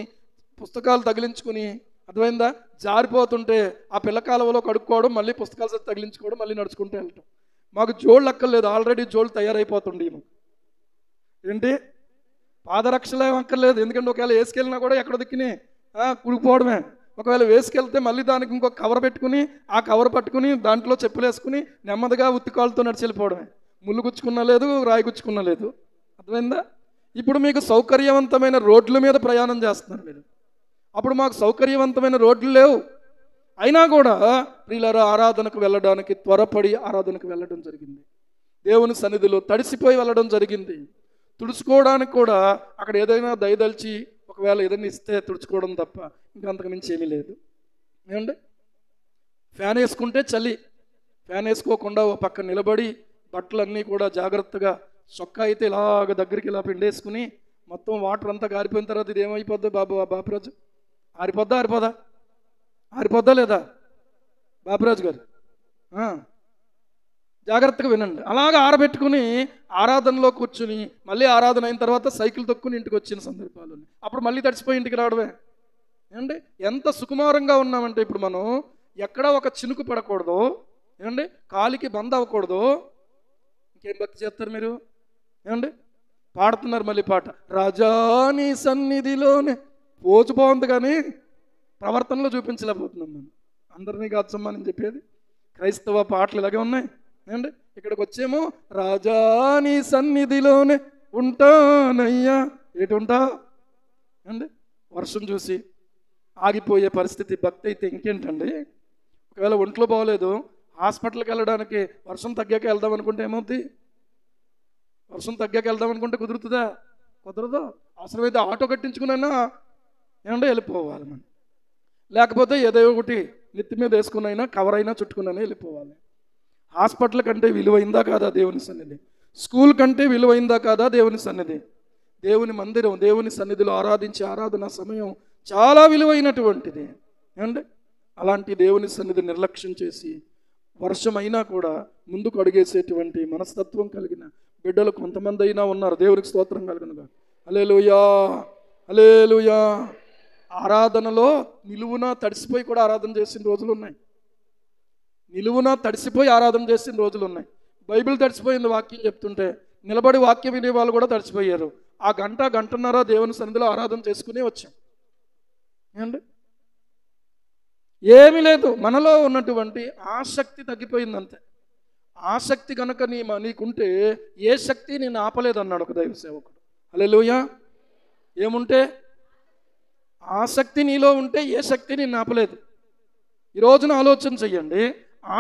పుస్తకాలు తగిలించుకుని, అర్థమైందా, జారిపోతుంటే ఆ పిల్లకాలవలో కడుక్కోవడం, మళ్ళీ పుస్తకాలు తగిలించుకోవడం, మళ్ళీ నడుచుకుంటూ వెళ్ళటం. మాకు జోళ్ళు అక్కర్లేదు, ఆల్రెడీ జోళ్ళు తయారైపోతుండే. ఏంటి పాదరక్షలే అక్కర్లేదు. ఎందుకంటే ఒకవేళ వేసుకెళ్ళినా కూడా ఎక్కడ దిక్కిని కుడిపోవడమే. ఒకవేళ వేసుకెళ్తే మళ్ళీ దానికి ఇంకొక కవర్ పెట్టుకుని ఆ కవర్ పట్టుకుని దాంట్లో చెప్పులు వేసుకుని నెమ్మదిగా ఉత్తికాలతో నడిచి వెళ్ళిపోవడమే. ముళ్ళు గుచ్చుకున్నా లేదు, రాయి గుచ్చుకున్నా లేదు. అర్థమైందా? ఇప్పుడు మీకు సౌకర్యవంతమైన రోడ్ల మీద ప్రయాణం చేస్తున్నారు మీరు. అప్పుడు మాకు సౌకర్యవంతమైన రోడ్లు లేవు. అయినా కూడా ప్రియులారా ఆరాధనకు వెళ్ళడానికి త్వరపడి ఆరాధనకు వెళ్ళడం జరిగింది. దేవుని సన్నిధిలో తడిసిపోయి వెళ్ళడం జరిగింది. తుడుచుకోవడానికి కూడా అక్కడ ఏదైనా దయదలిచి ఒకవేళ ఏదైనా ఇస్తే తుడుచుకోవడం తప్ప ఇంకా అంతకు మించి ఏమీ లేదు. ఏమండి? ఫ్యాన్ వేసుకుంటే చలి, ఫ్యాన్ వేసుకోకుండా ఓ పక్క నిలబడి బట్టలన్నీ కూడా జాగ్రత్తగా చొక్కా అయితే ఇలాగ దగ్గరికి ఇలా పిండేసుకుని మొత్తం వాటర్ అంతా గారిపోయిన తర్వాత ఇది ఏమైపోద్ది బాబురాజు? ఆరిపోద్దా లేదా బాబురాజు గారు? జాగ్రత్తగా వినండి. అలాగ ఆరబెట్టుకుని ఆరాధనలో కూర్చుని మళ్ళీ ఆరాధన అయిన తర్వాత సైకిల్ తొక్కుని ఇంటికి వచ్చిన సందర్భాలు. అప్పుడు మళ్ళీ తడిసిపోయి ఇంటికి రావడమే. ఏమండి? ఎంత సుకుమారంగా ఉన్నామంటే ఇప్పుడు మనం ఎక్కడ ఒక చినుకు పడకూడదు. ఏమండి? కాలికి బంద్ అవ్వకూడదు. ఇంకేం భక్తి చేస్తారు మీరు? ఏమండి? పాడుతున్నారు మళ్ళీ పాట, రాజాని సన్నిధిలోనే. పోచు బాగుంది కానీ ప్రవర్తనలో చూపించలేకపోతున్నాం మనం. అందరినీ కాచమ్మా నేను చెప్పేది. క్రైస్తవ పాటలు ఇలాగే ఉన్నాయి. ఏమండి? ఇక్కడికి వచ్చేమో రాజాని సన్నిధిలోనే ఉంటానయ్యా. ఏటి ఉంటా? ఏమండి? వర్షం చూసి ఆగిపోయే పరిస్థితి భక్తి అయితే ఇంకేంటండి? ఒకవేళ ఒంట్లో బాగోలేదు, హాస్పిటల్కి వెళ్ళడానికి వర్షం తగ్గాక వెళ్దాం అనుకుంటే ఏమవుతుంది? వర్షం తగ్గాక వెళ్దాం అనుకుంటే కుదురుతుందా? కుదరదు. అవసరమైతే ఆటో కట్టించుకునైనా ఏమంటే వెళ్ళిపోవాలి మనం. లేకపోతే ఏదో ఒకటి నెత్తి మీద వేసుకునైనా కవర్ అయినా చుట్టుకునైనా వెళ్ళిపోవాలి. హాస్పిటల్ కంటే విలువైందా కాదా దేవుని సన్నిధి? స్కూల్ కంటే విలువైందా కాదా దేవుని సన్నిధి? దేవుని మందిరం, దేవుని సన్నిధిలో ఆరాధించే ఆరాధన సమయం చాలా విలువైనటువంటిది. ఏమండి? అలాంటి దేవుని సన్నిధి నిర్లక్ష్యం చేసి వర్షమైనా కూడా ముందుకు అడిగేసేటువంటి మనస్తత్వం కలిగిన బిడ్డలు కొంతమంది అయినా ఉన్నారు. దేవునికి స్తోత్రం కలుగునుగా. హల్లెలూయా, హల్లెలూయా. ఆరాధనలో నిలువున తడిసిపోయి కూడా ఆరాధన చేసిన రోజులు ఉన్నాయి. నిలువున తడిసిపోయి ఆరాధన చేసిన రోజులు ఉన్నాయి. బైబిల్ తడిసిపోయింది వాక్యం చెప్తుంటే, నిలబడి వాక్యం వినే వాళ్ళు కూడా తడిసిపోయారు. ఆ గంటన్నర దేవుని సన్నిధిలో ఆరాధన చేసుకునే వచ్చాం. ఏమండి? ఏమీ లేదు. మనలో ఉన్నటువంటి ఆసక్తి తగ్గిపోయిందంతే. ఆసక్తి కనుక నీకుంటే ఏ శక్తి నేను ఆపలేదు అన్నాడు ఒక దైవ సేవకుడు. హల్లెలూయా. ఏముంటే? ఆసక్తి నీలో ఉంటే ఏ శక్తి నేను ఆపలేదు. ఈ రోజున ఆలోచన చెయ్యండి.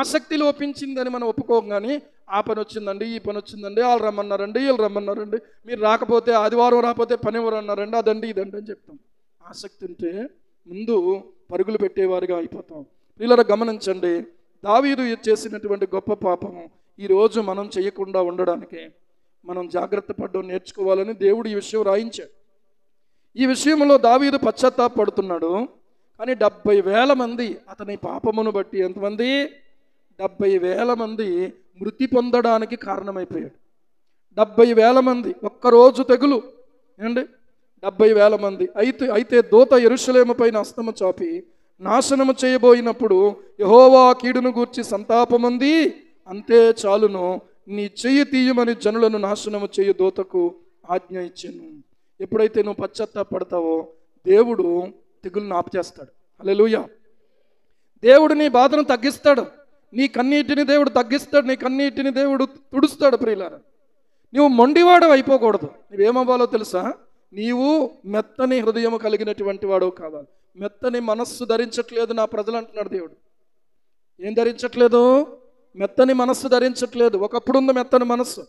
ఆసక్తి లోపించిందని మనం ఒప్పుకోం, కానీ ఆ పని వచ్చిందండి, ఈ పని వచ్చిందండి, వాళ్ళు రమ్మన్నారండి, వీళ్ళు రమ్మన్నారండి, మీరు రాకపోతే ఆదివారం రాకపోతే పని ఎవరు అన్నారండి, అదండి ఇదండి అని చెప్తాం. ఆసక్తి ఉంటే ముందు పరుగులు పెట్టేవారుగా అయిపోతాం. వీళ్ళని గమనించండి, దావీదు చేసినటువంటి గొప్ప పాపము ఈరోజు మనం చేయకుండా ఉండడానికి మనం జాగ్రత్త పడడం నేర్చుకోవాలని దేవుడు ఈ విషయం రాయించాడు. ఈ విషయంలో దావీదు పశ్చాత్తాపడుతున్నాడు. కానీ 70,000 మంది అతని పాపమును బట్టి, ఎంతమంది? 70,000 మంది మృతి పొందడానికి కారణమైపోయాడు. 70,000 మంది ఒక్కరోజు తెగులు ఏండి, 70,000 మంది. అయితే దూత యెరూషలేము పైన హస్తము చాపి నాశనము చేయబోయినప్పుడు యెహోవా కీడును గూర్చి సంతాపముంది, అంతే చాలును, నీ చెయ్యి తీయమని జనులను నాశనము చేయు దూతకు ఆజ్ఞ ఇచ్చాను. ఎప్పుడైతే నువ్వు పశ్చాత్తాపడతావో దేవుడు తెగులును ఆపుచేస్తాడు. హల్లెలూయా. దేవుడు నీ బాధను తగ్గిస్తాడు, నీ కన్నీటిని దేవుడు తగ్గిస్తాడు, నీ కన్నీటిని దేవుడు తుడుస్తాడు. ప్రియులారా, నువ్వు మొండివాడు అయిపోకూడదు. నువ్వేమవ్వాలో తెలుసా? నీవు మెత్తని హృదయం కలిగినటువంటి వాడు కావాలి. మెత్తని మనస్సు ధరించట్లేదు నా ప్రజలు అంటున్నాడు దేవుడు. ఏం ధరించట్లేదు? మెత్తని మనస్సు ధరించట్లేదు. ఒకప్పుడు ఉంది మెత్తని మనస్సు.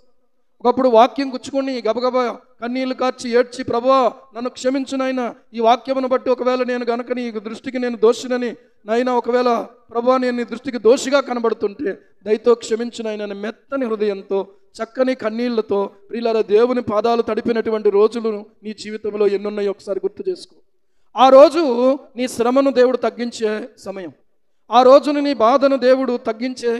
ఒకప్పుడు వాక్యం గుచ్చుకొని గబగబా కన్నీళ్లు కార్చి ఏడ్చి, ప్రభువా నన్ను క్షమించు నాయనా, ఈ వాక్యమును బట్టి ఒకవేళ నేను గనక నీ దృష్టికి నేను దోషినని నాయనా, ఒకవేళ ప్రభువా నేను నీ దృష్టికి దోషిగా కనబడుతుంటే దయతో క్షమించు నాయనా, మెత్తని హృదయంతో చక్కని కన్నీళ్లతో ప్రియులారా దేవుని పాదాలు తడిపినటువంటి రోజులు నీ జీవితంలో ఎన్నున్నాయో ఒకసారి గుర్తు చేసుకో. ఆ రోజు నీ శ్రమను దేవుడు తగ్గించే సమయం, ఆ రోజును నీ బాధను దేవుడు తగ్గించే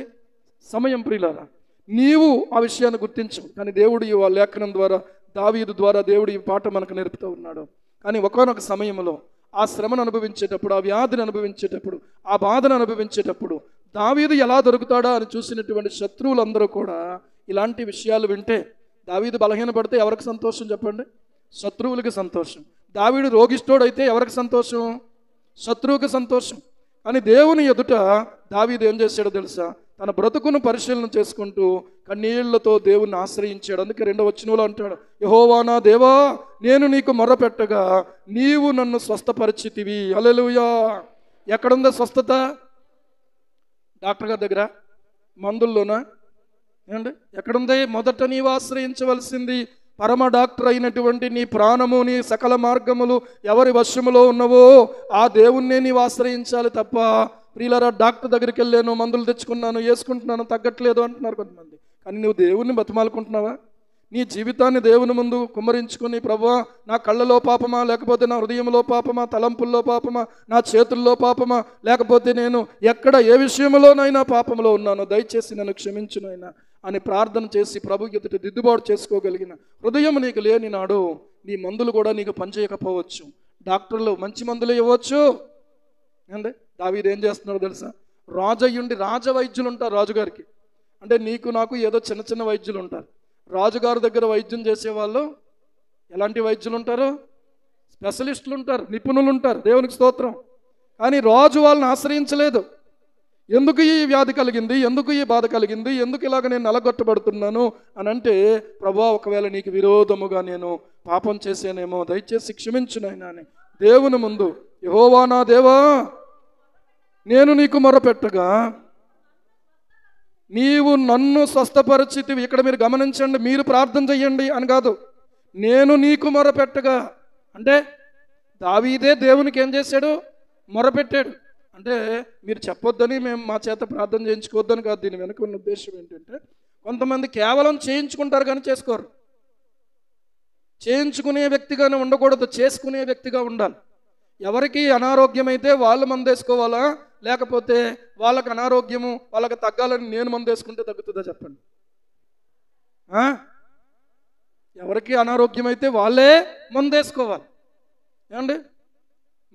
సమయం. ప్రియులారా, నీవు ఆ విషయాన్ని గుర్తించవు, కానీ దేవుడు ఈ లేఖనం ద్వారా, దావీదు ద్వారా దేవుడు ఈ పాట మనకు నేర్పుతూ ఉన్నాడు. కానీ ఒకానొక సమయంలో ఆ శ్రమను అనుభవించేటప్పుడు, ఆ వ్యాధిని అనుభవించేటప్పుడు, ఆ బాధను అనుభవించేటప్పుడు దావీదు ఎలా దొరుకుతాడా అని చూసినటువంటి శత్రువులందరూ కూడా ఇలాంటి విషయాలు వింటే, దావీదు బలహీనపడితే ఎవరికి సంతోషం చెప్పండి? శత్రువులకి సంతోషం. దావీదు రోగిష్ఠుడైతే ఎవరికి సంతోషం? శత్రువుకి సంతోషం. కానీ దేవుని ఎదుట దావీదు ఏం చేశాడో తెలుసా? తన బ్రతుకును పరిశీలన చేసుకుంటూ కన్నీళ్లతో దేవుణ్ణి ఆశ్రయించాడు. అందుకే 2వ వచనంలో అంటాడు, యెహోవా నా దేవా, నేను నీకు మొర్రపెట్టగా నీవు నన్ను స్వస్థపరిచితివి. హల్లెలూయా. ఎక్కడుందో స్వస్థత? డాక్టర్ గారి దగ్గర? మందుల్లోనా? ఏమండి, ఎక్కడుంది? మొదట నీవు ఆశ్రయించవలసింది పరమ డాక్టర్ అయినటువంటి నీ ప్రాణము, నీ సకల మార్గములు ఎవరి వశములో ఉన్నవో ఆ దేవుణ్ణే నీవు ఆశ్రయించాలి తప్ప, ప్రియులారా డాక్టర్ దగ్గరికి వెళ్ళాను, మందులు తెచ్చుకున్నాను, వేసుకుంటున్నాను, తగ్గట్లేదు అంటున్నారు కొంతమంది. కానీ నువ్వు దేవుణ్ణి బతిమాలుకుంటున్నావా? నీ జీవితాన్ని దేవుని ముందు కుమ్మరించుకుని, ప్రభువా నా కళ్ళలో పాపమా, లేకపోతే నా హృదయంలో పాపమా, తలంపుల్లో పాపమా, నా చేతుల్లో పాపమా, లేకపోతే నేను ఎక్కడ ఏ విషయంలోనైనా పాపంలో ఉన్నానో దయచేసి నన్ను క్షమించునైనా అని ప్రార్థన చేసి ప్రభు ఎదుట దిద్దుబాటు చేసుకోగలిగిన హృదయం నీకు లేని నాడు నీ మందులు కూడా నీకు పనిచేయకపోవచ్చు. డాక్టర్లు మంచి మందులు ఇవ్వచ్చు. అండి, దావీదు ఏం చేస్తున్నారో తెలుసా? రాజయ్యుండి రాజవైద్యులు ఉంటారు రాజుగారికి. అంటే నీకు నాకు ఏదో చిన్న చిన్న వైద్యులు ఉంటారు. రాజుగారి దగ్గర వైద్యం చేసేవాళ్ళు ఎలాంటి వైద్యులు ఉంటారు? స్పెషలిస్టులు ఉంటారు, నిపుణులు ఉంటారు. దేవునికి స్తోత్రం. కానీ రాజు వాళ్ళని ఆశ్రయించలేదు. ఎందుకు ఈ వ్యాధి కలిగింది, ఎందుకు ఈ బాధ కలిగింది, ఎందుకు ఇలాగ నేను నలగొట్టబడుతున్నాను అని అంటే, ప్రభువా ఒకవేళ నీకు విరోధముగా నేను పాపం చేసేనేమో, దయచేసి క్షమించు నాయనా అని దేవుని ముందు, యెహోవా నా దేవా నేను నీకు మొరపెట్టగా నీవు నన్ను స్వస్థపరిచితివి. ఇక్కడ మీరు గమనించండి, మీరు ప్రార్థన చెయ్యండి అని కాదు, నేను నీకు మొరపెట్టగా. అంటే దావీదే దేవునికి ఏం చేశాడు? మొరపెట్టాడు. అంటే మీరు చెప్పొద్దని మేము మా చేత ప్రార్థన చేయించుకోవద్దని కాదు. దీని వెనక ఉన్న ఉద్దేశం ఏంటంటే, కొంతమంది కేవలం చేయించుకుంటారు కానీ చేసుకోరు. చేయించుకునే వ్యక్తిగానే ఉండకూడదు, చేసుకునే వ్యక్తిగా ఉండాలి. ఎవరికి అనారోగ్యమైతే వాళ్ళు మందేసుకోవాలా, లేకపోతే వాళ్ళకి అనారోగ్యము వాళ్ళకి తగ్గాలని నేను మందేసుకుంటే తగ్గుతుందా చెప్పండి? ఎవరికి అనారోగ్యమైతే వాళ్ళే మందేసుకోవాలి. ఏమండి,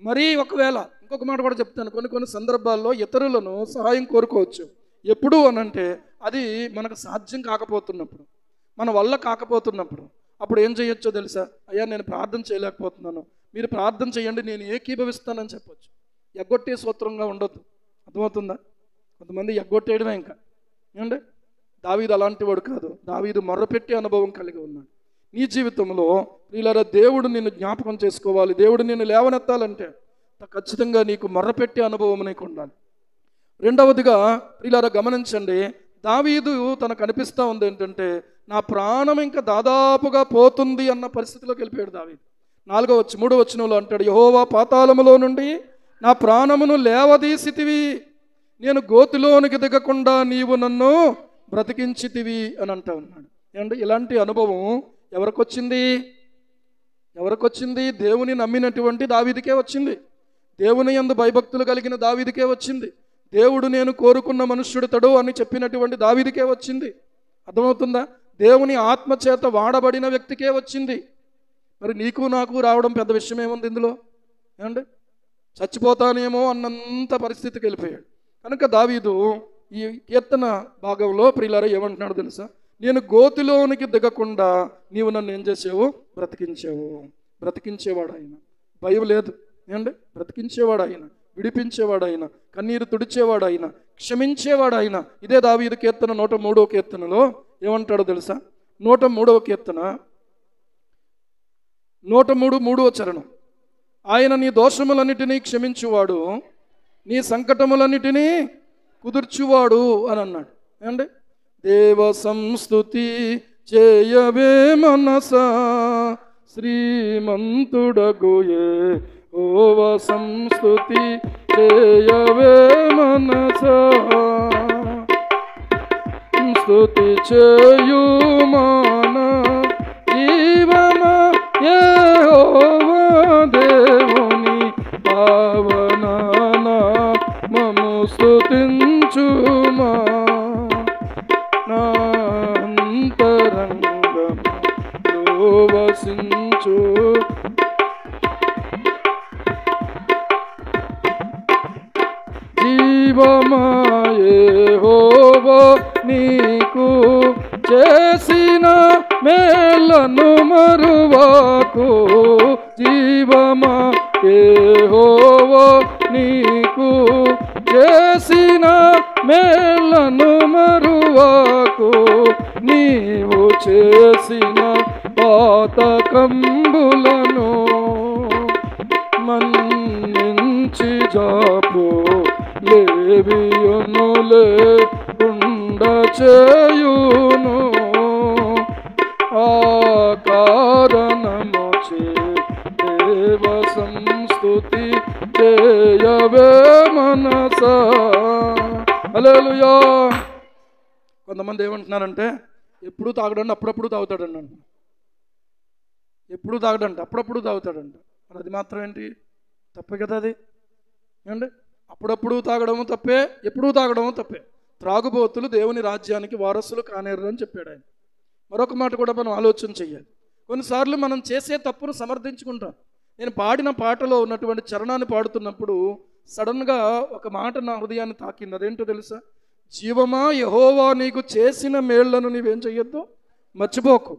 మరీ ఒకవేళ ఇంకొక మాట కూడా చెప్తాను, కొన్ని సందర్భాల్లో ఇతరులను సహాయం కోరుకోవచ్చు. ఎప్పుడు అనంటే అది మనకు సాధ్యం కాకపోతున్నప్పుడు, మన వల్ల కాకపోతున్నప్పుడు అప్పుడు ఏం చేయొచ్చో తెలుసా? అయ్యా నేను ప్రార్థన చేయలేకపోతున్నాను, మీరు ప్రార్థన చేయండి, నేను ఏకీభవిస్తానని చెప్పొచ్చు. ఎగ్గొట్టే సూత్రంగా ఉండొద్దు. అర్థమవుతుందా? కొంతమంది ఎగ్గొట్టేయడమే ఇంకా. ఏమండి, దావీదు అలాంటి వాడు కాదు. దావీదు మొర్రపెట్టే అనుభవం కలిగి ఉన్నాడు. నీ జీవితంలో ప్రియులారా, దేవుడు నిన్ను జ్ఞాపకం చేసుకోవాలి, దేవుడు నిన్ను లేవనెత్తాలంటే ఖచ్చితంగా నీకు మొర్రపెట్టే అనుభవం నీకు ఉండాలి. రెండవదిగా ప్రియులారా గమనించండి, దావీదు తనకు అనిపిస్తూ ఉంది ఏంటంటే, నా ప్రాణం ఇంకా దాదాపుగా పోతుంది అన్న పరిస్థితిలోకి వెళ్ళిపోయాడు దావీదు. 3వ వచనంలో అంటాడు, యెహోవా పాతాళములో నుండి నా ప్రాణమును లేవదీసితివి, నేను గోతిలోనికి దిగకుండా నీవు నన్ను బ్రతికించితివి అని అంటా ఉన్నాడు. ఏమంటే ఇలాంటి అనుభవం ఎవరికొచ్చింది? దేవుని నమ్మినటువంటి దావీదుకే వచ్చింది. దేవుని యందు భయభక్తులు కలిగిన దావీదుకే వచ్చింది. దేవుడు నేను కోరుకున్న మనుష్యుడితడు అని చెప్పినటువంటి దావీదుకే వచ్చింది. అర్థమవుతుందా? దేవుని ఆత్మచేత వాడబడిన వ్యక్తికే వచ్చింది. మరి నీకు నాకు రావడం పెద్ద విషయం ఏముంది ఇందులో? ఏమండి, చచ్చిపోతానేమో అన్నంత పరిస్థితికి వెళ్ళిపోయాడు. కనుక దావీదు ఈ కీర్తన భాగంలో ప్రియులారా ఏమంటున్నాడు తెలుసా? నేను గోతిలోనికి దిగకుండా నీవు నన్ను ఏం చేసావు? బ్రతికించేవాడు ఆయన. భయం లేదు. ఏమండి, బ్రతికించేవాడు ఆయన, విడిపించేవాడు ఆయన, కన్నీరు తుడిచేవాడు ఆయన, క్షమించేవాడు ఆయన. ఇదే దావీదు కీర్తన 103వ కీర్తనలో ఏమంటాడో తెలుసా? 103వ కీర్తన 103వ చరణం, ఆయన నీ దోషములన్నిటినీ క్షమించువాడు, నీ సంకటములన్నిటినీ కుదుర్చువాడు అని అన్నాడు. ఏమండి, దేవ సంస్తుతి చేయవే మనసా శ్రీమంతుడగు యెహోవ సంస్తుతి చేయవే మనసా, స్తుతి చేయు మన జీవన యెహోవా దేవుని పావన నామము స్తుతించుమా, నా అంతరంగములో వసించు జీవమా యెహోవా నీకు చేసిన మేలను మరువకు, జీవమా యెహోవా నీకు చేసిన మేలను మరువకు, నీవు చేసిన పాతకంబులను మన్నించి జాపు లేవియునులే ఉండ చేయును, ఆ కారణము చే దేవ సంస్తుతి చేయవే మనసా. హల్లెలూయా. కొంతమంది ఏమంటున్నారంటే, ఎప్పుడు తాగడండి అప్పుడప్పుడు తాగుతాడండి అంట. ఎప్పుడు తాగడంట అప్పుడప్పుడు తాగుతాడంట. మరి అది మాత్రం ఏంటి? తప్పే కదా అది. ఏమండి, అప్పుడప్పుడు తాగడము తప్పే, ఎప్పుడూ తాగడము తప్పే. త్రాగుబోతులు దేవుని రాజ్యానికి వారసులు కానేరు అని చెప్పాడు ఆయన. మరొక మాట కూడా మనం ఆలోచన చెయ్యాలి. కొన్నిసార్లు మనం చేసే తప్పును సమర్థించుకుంటాం. నేను పాడిన పాటలో ఉన్నటువంటి చరణాన్ని పాడుతున్నప్పుడు సడన్గా ఒక మాట నా హృదయాన్ని తాకింది. అదేంటో తెలుసా? జీవమా యెహోవా నీకు చేసిన మేళ్లను నీవేం చెయ్యొద్దు, మర్చిపోకు.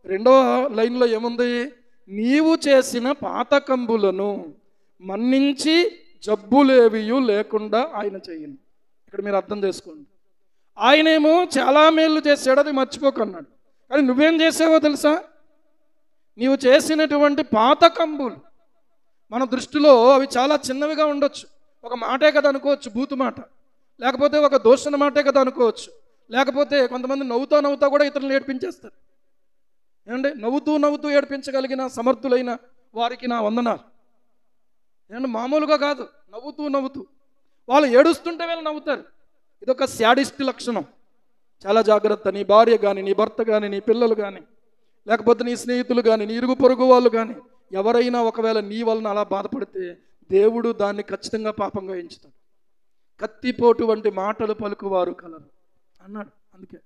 2వ లైన్లో ఏముంది? నీవు చేసిన పాతకంబులను మన్నించి జబ్బులేవియు లేకుండా ఆయన చెయ్యను. ఇక్కడ మీరు అర్థం చేసుకోండి. ఆయనేమో చాలా మేళ్ళు చేశాడు, అది మర్చిపోకన్నాడు. కానీ నువ్వేం చేసావో తెలుసా? నీవు చేసినటువంటి పాతకంబులు మన దృష్టిలో అవి చాలా చిన్నవిగా ఉండొచ్చు. ఒక మాటే కదా అనుకోవచ్చు, బూతు మాట, లేకపోతే ఒక దూషణ మాటే కదా అనుకోవచ్చు, లేకపోతే కొంతమంది నవ్వుతా కూడా ఇతరులను ఏడిపించేస్తారు. ఏమంటే నవ్వుతూ ఏడిపించగలిగిన సమర్థులైన వారికి నా వందనాలు. ఏమంటే మామూలుగా కాదు, నవ్వుతూ వాళ్ళు ఏడుస్తుంటే వీళ్ళు నవ్వుతారు. ఇదొక శాడిస్ట్ లక్షణం. చాలా జాగ్రత్త. నీ భార్య కానీ, నీ భర్త కానీ, నీ పిల్లలు కానీ, లేకపోతే నీ స్నేహితులు కానీ, నీ ఇరుగు పొరుగు వాళ్ళు కానీ ఎవరైనా ఒకవేళ నీ వలన అలా బాధపడితే దేవుడు దాన్ని ఖచ్చితంగా పాపంగా ఎంచుతాడు. కత్తిపోటు వంటి మాటలు పలుకువారు కలరు అన్నాడు. అందుకే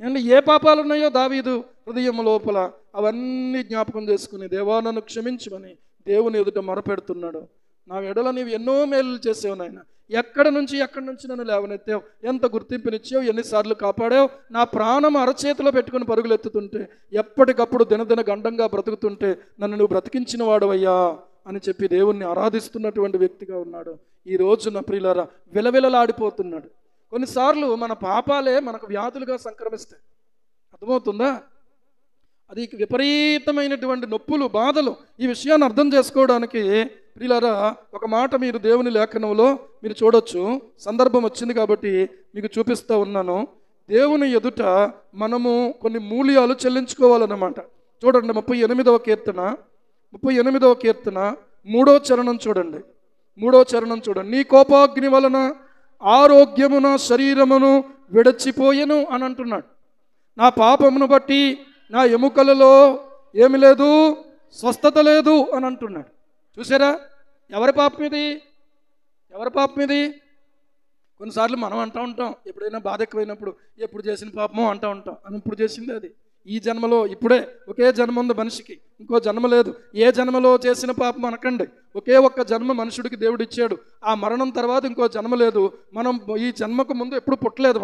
ఏమంటే ఏ పాపాలు ఉన్నాయో దావీదు హృదయం లోపల అవన్నీ జ్ఞాపకం చేసుకుని దేవా నన్ను క్షమించమని దేవుని ఎదుట మొరపెడుతున్నాడు. నా ఎడల నీవు ఎన్నో మేలు చేసావు నాయన, ఎక్కడి నుంచి నన్ను లేవనెత్తావు, ఎంత గుర్తింపునిచ్చావు, ఎన్నిసార్లు కాపాడావు, నా ప్రాణం అరచేతిలో పెట్టుకుని పరుగులు ఎత్తుతుంటే, ఎప్పటికప్పుడు దినదిన గండంగా బ్రతుకుతుంటే నన్ను నువ్వు బ్రతికించిన వాడవయ్యా అని చెప్పి దేవుణ్ణి ఆరాధిస్తున్నటువంటి వ్యక్తిగా ఉన్నాడు. ఈ రోజున ప్రియులారా విలవిలలాడిపోతున్నాడు. కొన్నిసార్లు మన పాపాలే మనకు వ్యాధులుగా సంక్రమిస్తాయి. అర్థమవుతుందా? అది విపరీతమైనటువంటి నొప్పులు, బాధలు. ఈ విషయాన్ని అర్థం చేసుకోవడానికి ప్రియులారా ఒక మాట మీరు దేవుని లేఖనంలో మీరు చూడొచ్చు. సందర్భం వచ్చింది కాబట్టి మీకు చూపిస్తూ ఉన్నాను. దేవుని ఎదుట మనము కొన్ని మూల్యాలు చెల్లించుకోవాలన్నమాట. చూడండి 38వ కీర్తన 3వ చరణం చూడండి. 3వ చరణం చూడండి. నీ కోపాగ్ని వలన ఆరోగ్యమున శరీరమును విడచిపోయెను అని అంటున్నాడు. నా పాపమును బట్టి నా ఎముకలలో ఏమి లేదు, స్వస్థత లేదు అని అంటున్నాడు. చూసారా? ఎవరి పాపం ఇది? ఎవరి పాపం ఇది? కొన్నిసార్లు మనం అంటూ ఉంటాం, ఎప్పుడైనా బాధ ఎక్కువైనప్పుడు ఎప్పుడు చేసిన పాపమో అంటూ ఉంటాం. అని ఇప్పుడు చేసింది అది ఈ జన్మలో, ఇప్పుడే ఒకే జన్మ ఉంది మనిషికి, ఇంకో జన్మ లేదు. ఏ జన్మలో చేసిన పాపం అనకండి. ఒకే ఒక్క జన్మ మనుషుడికి దేవుడు ఇచ్చాడు. ఆ మరణం తర్వాత ఇంకో జన్మ లేదు. మనం ఈ జన్మకు ముందు ఎప్పుడు పుట్టలేదు.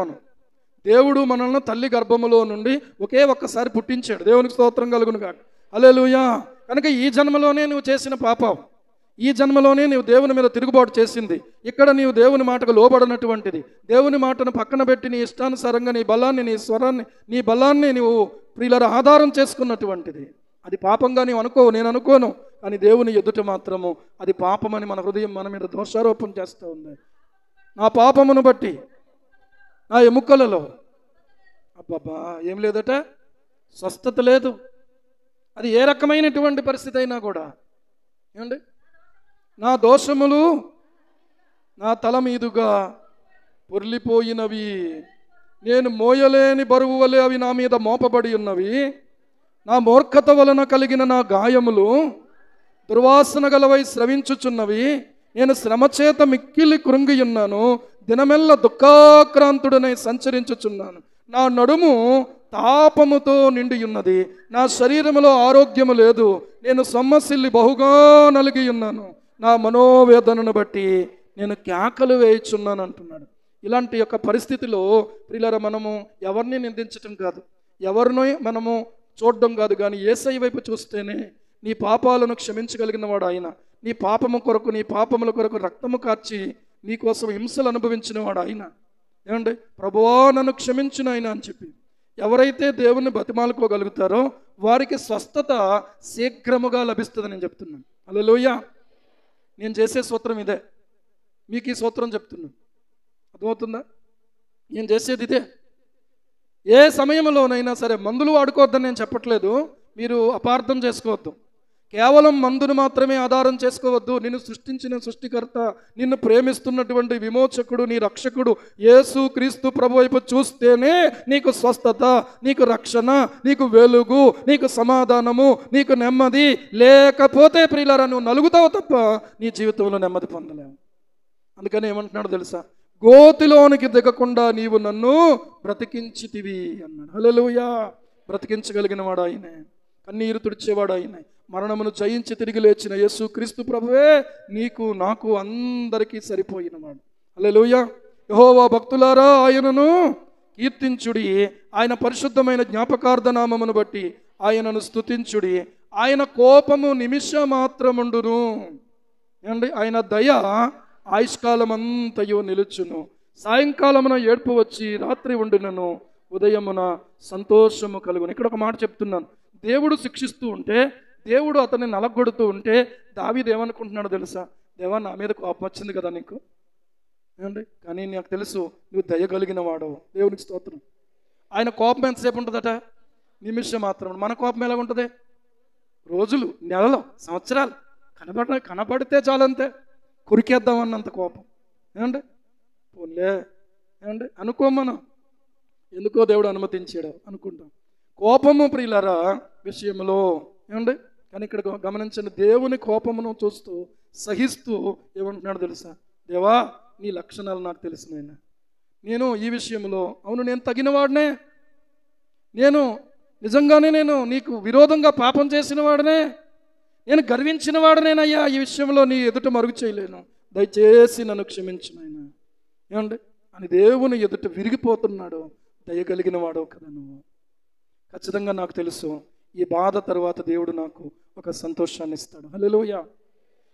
దేవుడు మనల్ని తల్లి గర్భములో నుండి ఒకే ఒక్కసారి పుట్టించాడు. దేవునికి స్తోత్రం కలుగును గాక. హల్లెలూయా. కనుక ఈ జన్మలోనే నువ్వు చేసిన పాపం, ఈ జన్మలోనే నీవు దేవుని మీద తిరుగుబాటు చేసింది, ఇక్కడ నీవు దేవుని మాటకు లోబడినటువంటిది, దేవుని మాటను పక్కన పెట్టి నీ ఇష్టానుసారంగా నీ బలాన్ని, నీ స్వరాన్ని, నీ బలాన్ని నీవు ప్రియుల ఆధారం చేసుకున్నటువంటిది, అది పాపంగా నీవు అనుకోవు, నేను అనుకోను. కానీ దేవుని ఎదుట మాత్రము అది పాపమని మన హృదయం మన మీద దోషారోపణ చేస్తూ ఉంది. నా పాపమును బట్టి నా ఎముకలలో అబ్బబ్బా ఏం లేదట, స్వస్థత లేదు. అది ఏ రకమైనటువంటి పరిస్థితి అయినా కూడా ఏమండి, నా దోషములు నా తల మీదుగా పొర్లిపోయినవి, నేను మోయలేని బరువు వలె అవి నా మీద మోపబడి ఉన్నవి. నా మూర్ఖత వలన కలిగిన నా గాయములు దుర్వాసన గలవై స్రవించుచున్నవి. నేను శ్రమచేత మిక్కిలి కృంగి ఉన్నాను, దినమెల్ల దుఃఖాక్రాంతుడనై సంచరించుచున్నాను. నా నడుము తాపముతో నిండి ఉన్నది, నా శరీరములో ఆరోగ్యము లేదు, నేను సొమ్మసిల్లి బహుగా నలిగి ఉన్నాను, నా మనోవేదనను బట్టి నేను కేకలు వేయుచున్నాను అంటున్నాడు. ఇలాంటి యొక్క పరిస్థితిలో ప్రియులారా మనము ఎవరిని నిందించటం కాదు, ఎవరిని మనము చూడడం కాదు, కానీ యేసయ్య వైపు చూస్తేనే నీ పాపాలను క్షమించగలిగిన వాడు ఆయన. నీ పాపము కొరకు, నీ పాపముల కొరకు రక్తము కార్చి నీ కోసం హింసలు అనుభవించిన వాడు ఆయన. ఏమండి, ప్రభువా నన్ను క్షమించిన ఆయన అని చెప్పి ఎవరైతే దేవుణ్ణి బతిమాలుకోగలుగుతారో వారికి స్వస్థత శీఘ్రముగా లభిస్తుందని నేను చెప్తున్నాను. హల్లెలూయా. నేను చేసే సూత్రం ఇదే, మీకు ఈ సూత్రం చెప్తున్నాను. అర్థమవుతుందా? నేను చేసేది ఇదే. ఏ సమయంలోనైనా సరే మందులు వాడుకోవద్దని నేను చెప్పట్లేదు, మీరు అపార్థం చేసుకోవద్దు. కేవలం మందును మాత్రమే ఆధారం చేసుకోవద్దు. నిన్ను సృష్టించిన సృష్టికర్త, నిన్ను ప్రేమిస్తున్నటువంటి విమోచకుడు, నీ రక్షకుడు యేసు క్రీస్తు ప్రభు వైపు చూస్తేనే నీకు స్వస్థత, నీకు రక్షణ, నీకు వెలుగు, నీకు సమాధానము, నీకు నెమ్మది. లేకపోతే ప్రియులారా నువ్వు నలుగుతావు తప్ప నీ జీవితంలో నెమ్మది పొందలేవు. అందుకని ఏమంటున్నాడు తెలుసా? గోతిలోనికి దిగకుండా నీవు నన్ను బ్రతికించితివి అన్నాడు. హల్లెలూయా. బ్రతికించగలిగిన వాడు ఆయనే, కన్నీరు తుడిచేవాడు ఆయనే, మరణమును జయించి తిరిగి లేచిన యేసు క్రీస్తు ప్రభువే నీకు నాకు అందరికీ సరిపోయినవాడు. హల్లెలూయా. యెహోవా భక్తులారా ఆయనను కీర్తించుడి, ఆయన పరిశుద్ధమైన జ్ఞాపకార్థ నామమును బట్టి ఆయనను స్తుతించుడి. ఆయన కోపము నిమిష మాత్రముండును, ఏమండి, ఆయన దయ ఆయుష్కాలం అంతయు నిలుచును. సాయంకాలమున ఏడ్పు వచ్చి రాత్రి ఉండునను, ఉదయమున సంతోషము కలుగును. ఇక్కడ ఒక మాట చెప్తున్నాను. దేవుడు శిక్షిస్తూ ఉంటే, దేవుడు అతన్ని నలగొడుతూ ఉంటే దావీదు ఏమనుకుంటున్నాడో తెలుసా? దేవా నా మీద కోపం వచ్చింది కదా నీకు, ఏమండి, కానీ నాకు తెలుసు నువ్వు దయగలిగిన వాడవు. దేవునికి స్తోత్రం. ఆయన కోపం ఎంతసేపు ఉంటుందట? నిమిషం మాత్రం. మన కోపం ఎలా ఉంటుంది? రోజులు, నెలలు, సంవత్సరాలు. కనబడితే చాలంతే, కురికేద్దామన్నంత కోపం. ఏమండి, పోలే ఏమండి అనుకో, మనం ఎందుకో దేవుడు అనుమతించాడు అనుకుంటాం. కోపము ప్రియులారా విషయంలో ఏమండి, కానీ ఇక్కడ గమనించండి, దేవుని కోపమును చూస్తూ సహిస్తూ ఏమంటున్నాడు తెలుసా? దేవా నీ లక్షణాలు నాకు తెలిసినాయన, నేను ఈ విషయంలో అవును నేను తగిన వాడినే, నేను నిజంగానే నేను నీకు విరోధంగా పాపం చేసిన వాడనే, నేను గర్వించిన వాడనేనయ్యా, ఈ విషయంలో నీ ఎదుట మరుగు చేయలేను, దయచేసి నన్ను క్షమించు నాయనా, ఏమండి అని దేవుని ఎదుట విరిగిపోతున్నాడు. దయగలిగిన వాడు కదా నువ్వు. ఖచ్చితంగా నాకు తెలుసు ఈ బాధ తర్వాత దేవుడు నాకు ఒక సంతోషాన్ని ఇస్తాడు. హల్లెలూయా.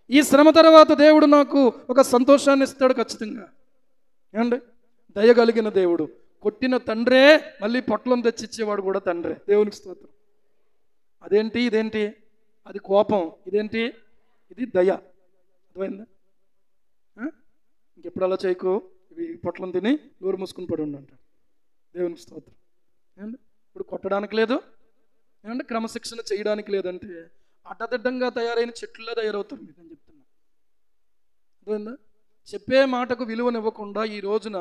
ఈ శ్రమ తర్వాత దేవుడు నాకు ఒక సంతోషాన్ని ఇస్తాడు ఖచ్చితంగా. ఏమండి, దయగలిగిన దేవుడు, కొట్టిన తండ్రే మళ్ళీ పొట్లం తెచ్చిచ్చేవాడు కూడా తండ్రే. దేవునికి స్తోత్రం. అదేంటి ఇదేంటి? అది కోపం, ఇదేంటి? ఇది దయ. అర్థమైందా? ఇంకెప్పుడు అలా చేయకు, ఇవి పొట్లం తిని నోరు మూసుకుని పడి ఉండంటాడు. దేవునికి స్తోత్రం. ఏమండి, ఇప్పుడు కొట్టడానికి లేదు, ఏమంటే క్రమశిక్షణ చేయడానికి లేదంటే అడ్డదిడ్డంగా తయారైన చెట్లులా తయారవుతారు. మీకు నేను చెప్తున్నా. అర్థమైందా? చెప్పే మాటకు విలువనివ్వకుండా ఈ రోజున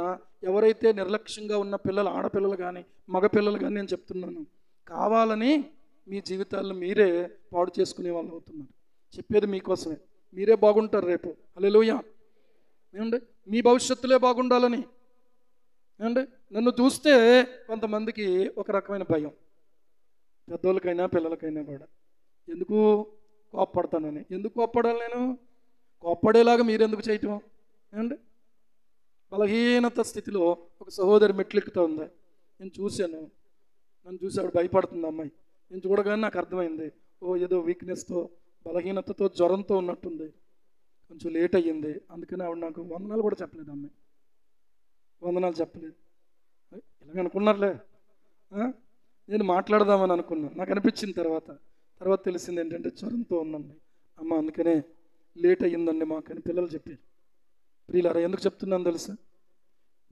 ఎవరైతే నిర్లక్ష్యంగా ఉన్న పిల్లలు, ఆడపిల్లలు కానీ మగపిల్లలు కానీ, నేను చెప్తున్నాను, కావాలని మీ జీవితాలను మీరే పాడు చేసుకునే వాళ్ళు అవుతున్నారు. చెప్పేది మీకోసమే. మీరే బాగుంటారు రేపు. హల్లెలూయా. ఏమండి, మీ భవిష్యత్తులే బాగుండాలని. ఏమండి, నన్ను చూస్తే కొంతమందికి ఒక రకమైన భయం, పెద్దోళ్ళకైనా పిల్లలకైనా కూడా. ఎందుకు కోప్పడతానని. ఎందుకు కోప్పడాలి నేను? కోప్పడేలాగా మీరెందుకు చేయటం? ఏమండి, బలహీనత స్థితిలో ఒక సహోదరి మెట్లెక్కుతూ ఉంది. నేను చూశాను, నన్ను చూసి ఆవిడ భయపడుతుంది. అమ్మాయి నేను చూడగానే నాకు అర్థమైంది, ఓ ఏదో వీక్నెస్తో, బలహీనతతో, జ్వరంతో ఉన్నట్టుంది. కొంచెం లేట్ అయ్యింది. అందుకని ఆవిడ నాకు వందనాలు కూడా చెప్పలేదు. అమ్మాయి వందనాలు చెప్పలేదు. ఇలాగ అనుకున్నారులే, నేను మాట్లాడదామని అనుకున్నాను. నాకు అనిపించింది తర్వాత తెలిసింది ఏంటంటే జ్వరంతో ఉందండి అమ్మ, అందుకనే లేట్ అయ్యిందండి మాకని పిల్లలు చెప్పారు. ప్రియులారా, ఎందుకు చెప్తున్నాను తెలుసా?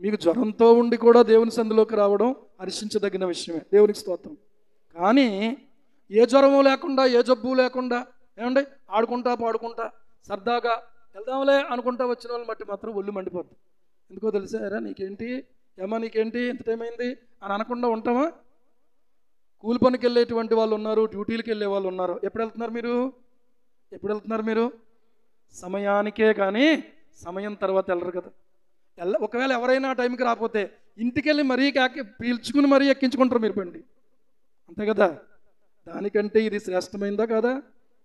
మీకు జ్వరంతో ఉండి కూడా దేవుని సందులోకి రావడం హర్షించదగిన విషయమే. దేవునికి స్తోత్రం. కానీ ఏ జ్వరము లేకుండా, ఏ జబ్బు లేకుండా, ఏమండి, ఆడుకుంటా పాడుకుంటా సరదాగా వెళ్దాంలే అనుకుంటా వచ్చిన వాళ్ళని బట్టి మాత్రం ఒళ్ళు మండిపోద్ది. ఎందుకో తెలుసా? ఎరా నీకేంటి, ఏమా నీకేంటి, ఎంత టైం అయింది అని అనకుండా ఉంటామా? కూలి పనికి వెళ్ళేటువంటి వాళ్ళు ఉన్నారు, డ్యూటీలకు వెళ్ళే వాళ్ళు ఉన్నారు. ఎప్పుడు వెళ్తున్నారు మీరు? సమయానికే, కానీ సమయం తర్వాత వెళ్ళరు కదా. ఒకవేళ ఎవరైనా టైంకి రాకపోతే ఇంటికి వెళ్ళి మరీ పీల్చుకుని మరీ ఎక్కించుకుంటారు మీరు బండి. అంతే కదా? దానికంటే ఇది శ్రేష్టమైందా కదా?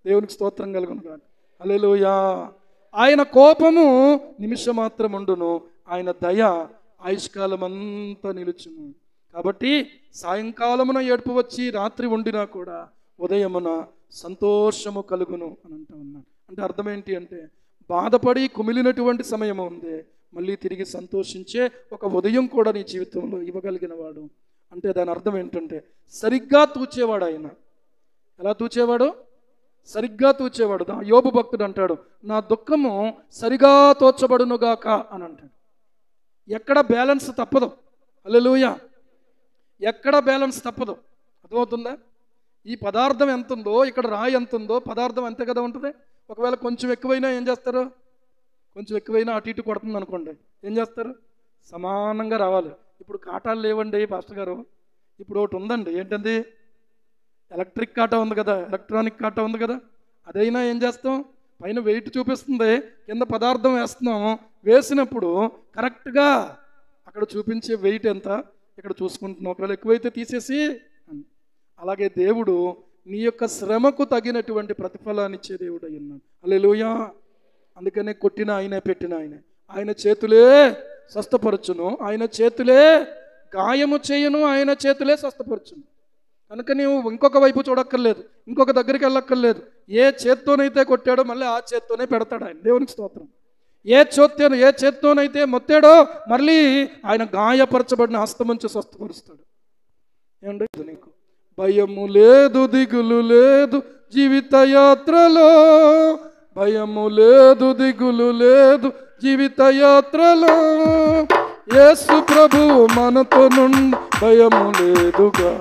దేవునికి స్తోత్రం కలుగును గాక. హల్లెలూయా. ఆయన కోపము నిమిషం మాత్రం ఉండును, ఆయన దయ ఆయుష్కాలం అంతా నిలుచును. కాబట్టి సాయంకాలమున ఏడుపు వచ్చి రాత్రి ఉండినా కూడా ఉదయమున సంతోషము కలుగును అని అంటూ ఉన్నాడు. అంటే అర్థం ఏంటి అంటే, బాధపడి కుమిలినటువంటి సమయం ఉంది, మళ్ళీ తిరిగి సంతోషించే ఒక ఉదయం కూడా నీ జీవితంలో ఇవ్వగలిగిన వాడు. అంటే దాని అర్థం ఏంటంటే, సరిగ్గా తూచేవాడు ఆయన. ఎలా తూచేవాడు? సరిగ్గా తూచేవాడు. యోబు భక్తుడు అంటాడు, నా దుఃఖము సరిగా తోచబడునుగాక అని అంటాడు. ఎక్కడ బ్యాలెన్స్ తప్పదు. హల్లెలూయా. ఎక్కడ బ్యాలెన్స్ తప్పదు. అర్థమవుతుందా? ఈ పదార్థం ఎంత ఉందో, ఇక్కడ రాయి ఎంత ఉందో, పదార్థం అంతే కదా ఉంటుంది. ఒకవేళ కొంచెం ఎక్కువైనా ఏం చేస్తారు? కొంచెం ఎక్కువైనా అటు ఇటు కొడుతుంది అనుకోండి, ఏం చేస్తారు? సమానంగా రావాలి. ఇప్పుడు కాటాలు లేవండి పాస్టర్ గారు. ఇప్పుడు ఒకటి ఉందండి, ఏంటంది? ఎలక్ట్రిక్ కాటా ఉంది కదా, ఎలక్ట్రానిక్ కాటా ఉంది కదా. అదైనా ఏం చేస్తాం? పైన వెయిట్ చూపిస్తుంది, కింద పదార్థం వేస్తున్నాం. వేసినప్పుడు కరెక్ట్గా అక్కడ చూపించే వెయిట్ ఎంత ఇక్కడ చూసుకుంటున్నాం. ఒకవేళ ఎక్కువైతే తీసేసి. అలాగే దేవుడు నీ యొక్క శ్రమకు తగినటువంటి ప్రతిఫలాన్ని ఇచ్చే దేవుడు అయి ఉన్నాడు. హల్లెలూయా. అందుకనే కొట్టిన ఆయనే, పెట్టిన ఆయనే. ఆయన చేతులే స్వస్థపరచును, ఆయన చేతులే గాయము చేయను, ఆయన చేతులే స్వస్థపరచును. కనుక నీవు ఇంకొక వైపు చూడక్కర్లేదు, ఇంకొక దగ్గరికి వెళ్ళక్కర్లేదు. ఏ చేత్తోనైతే కొట్టాడో మళ్ళీ ఆ చేత్తోనే పెడతాడు ఆయన. దేవునికి స్తోత్రం. ఏ చేత్తోనైతే మొత్తాడో మళ్ళీ ఆయన గాయపరచబడిన హస్తముంచి స్వస్థపరుస్తాడు. ఏమండి, నీకు భయము లేదు, దిగులు లేదు జీవిత యాత్రలో. భయము లేదు, దిగులు లేదు జీవిత యాత్రలో. యేసు ప్రభువు మనతో నుండి భయము లేదుగా.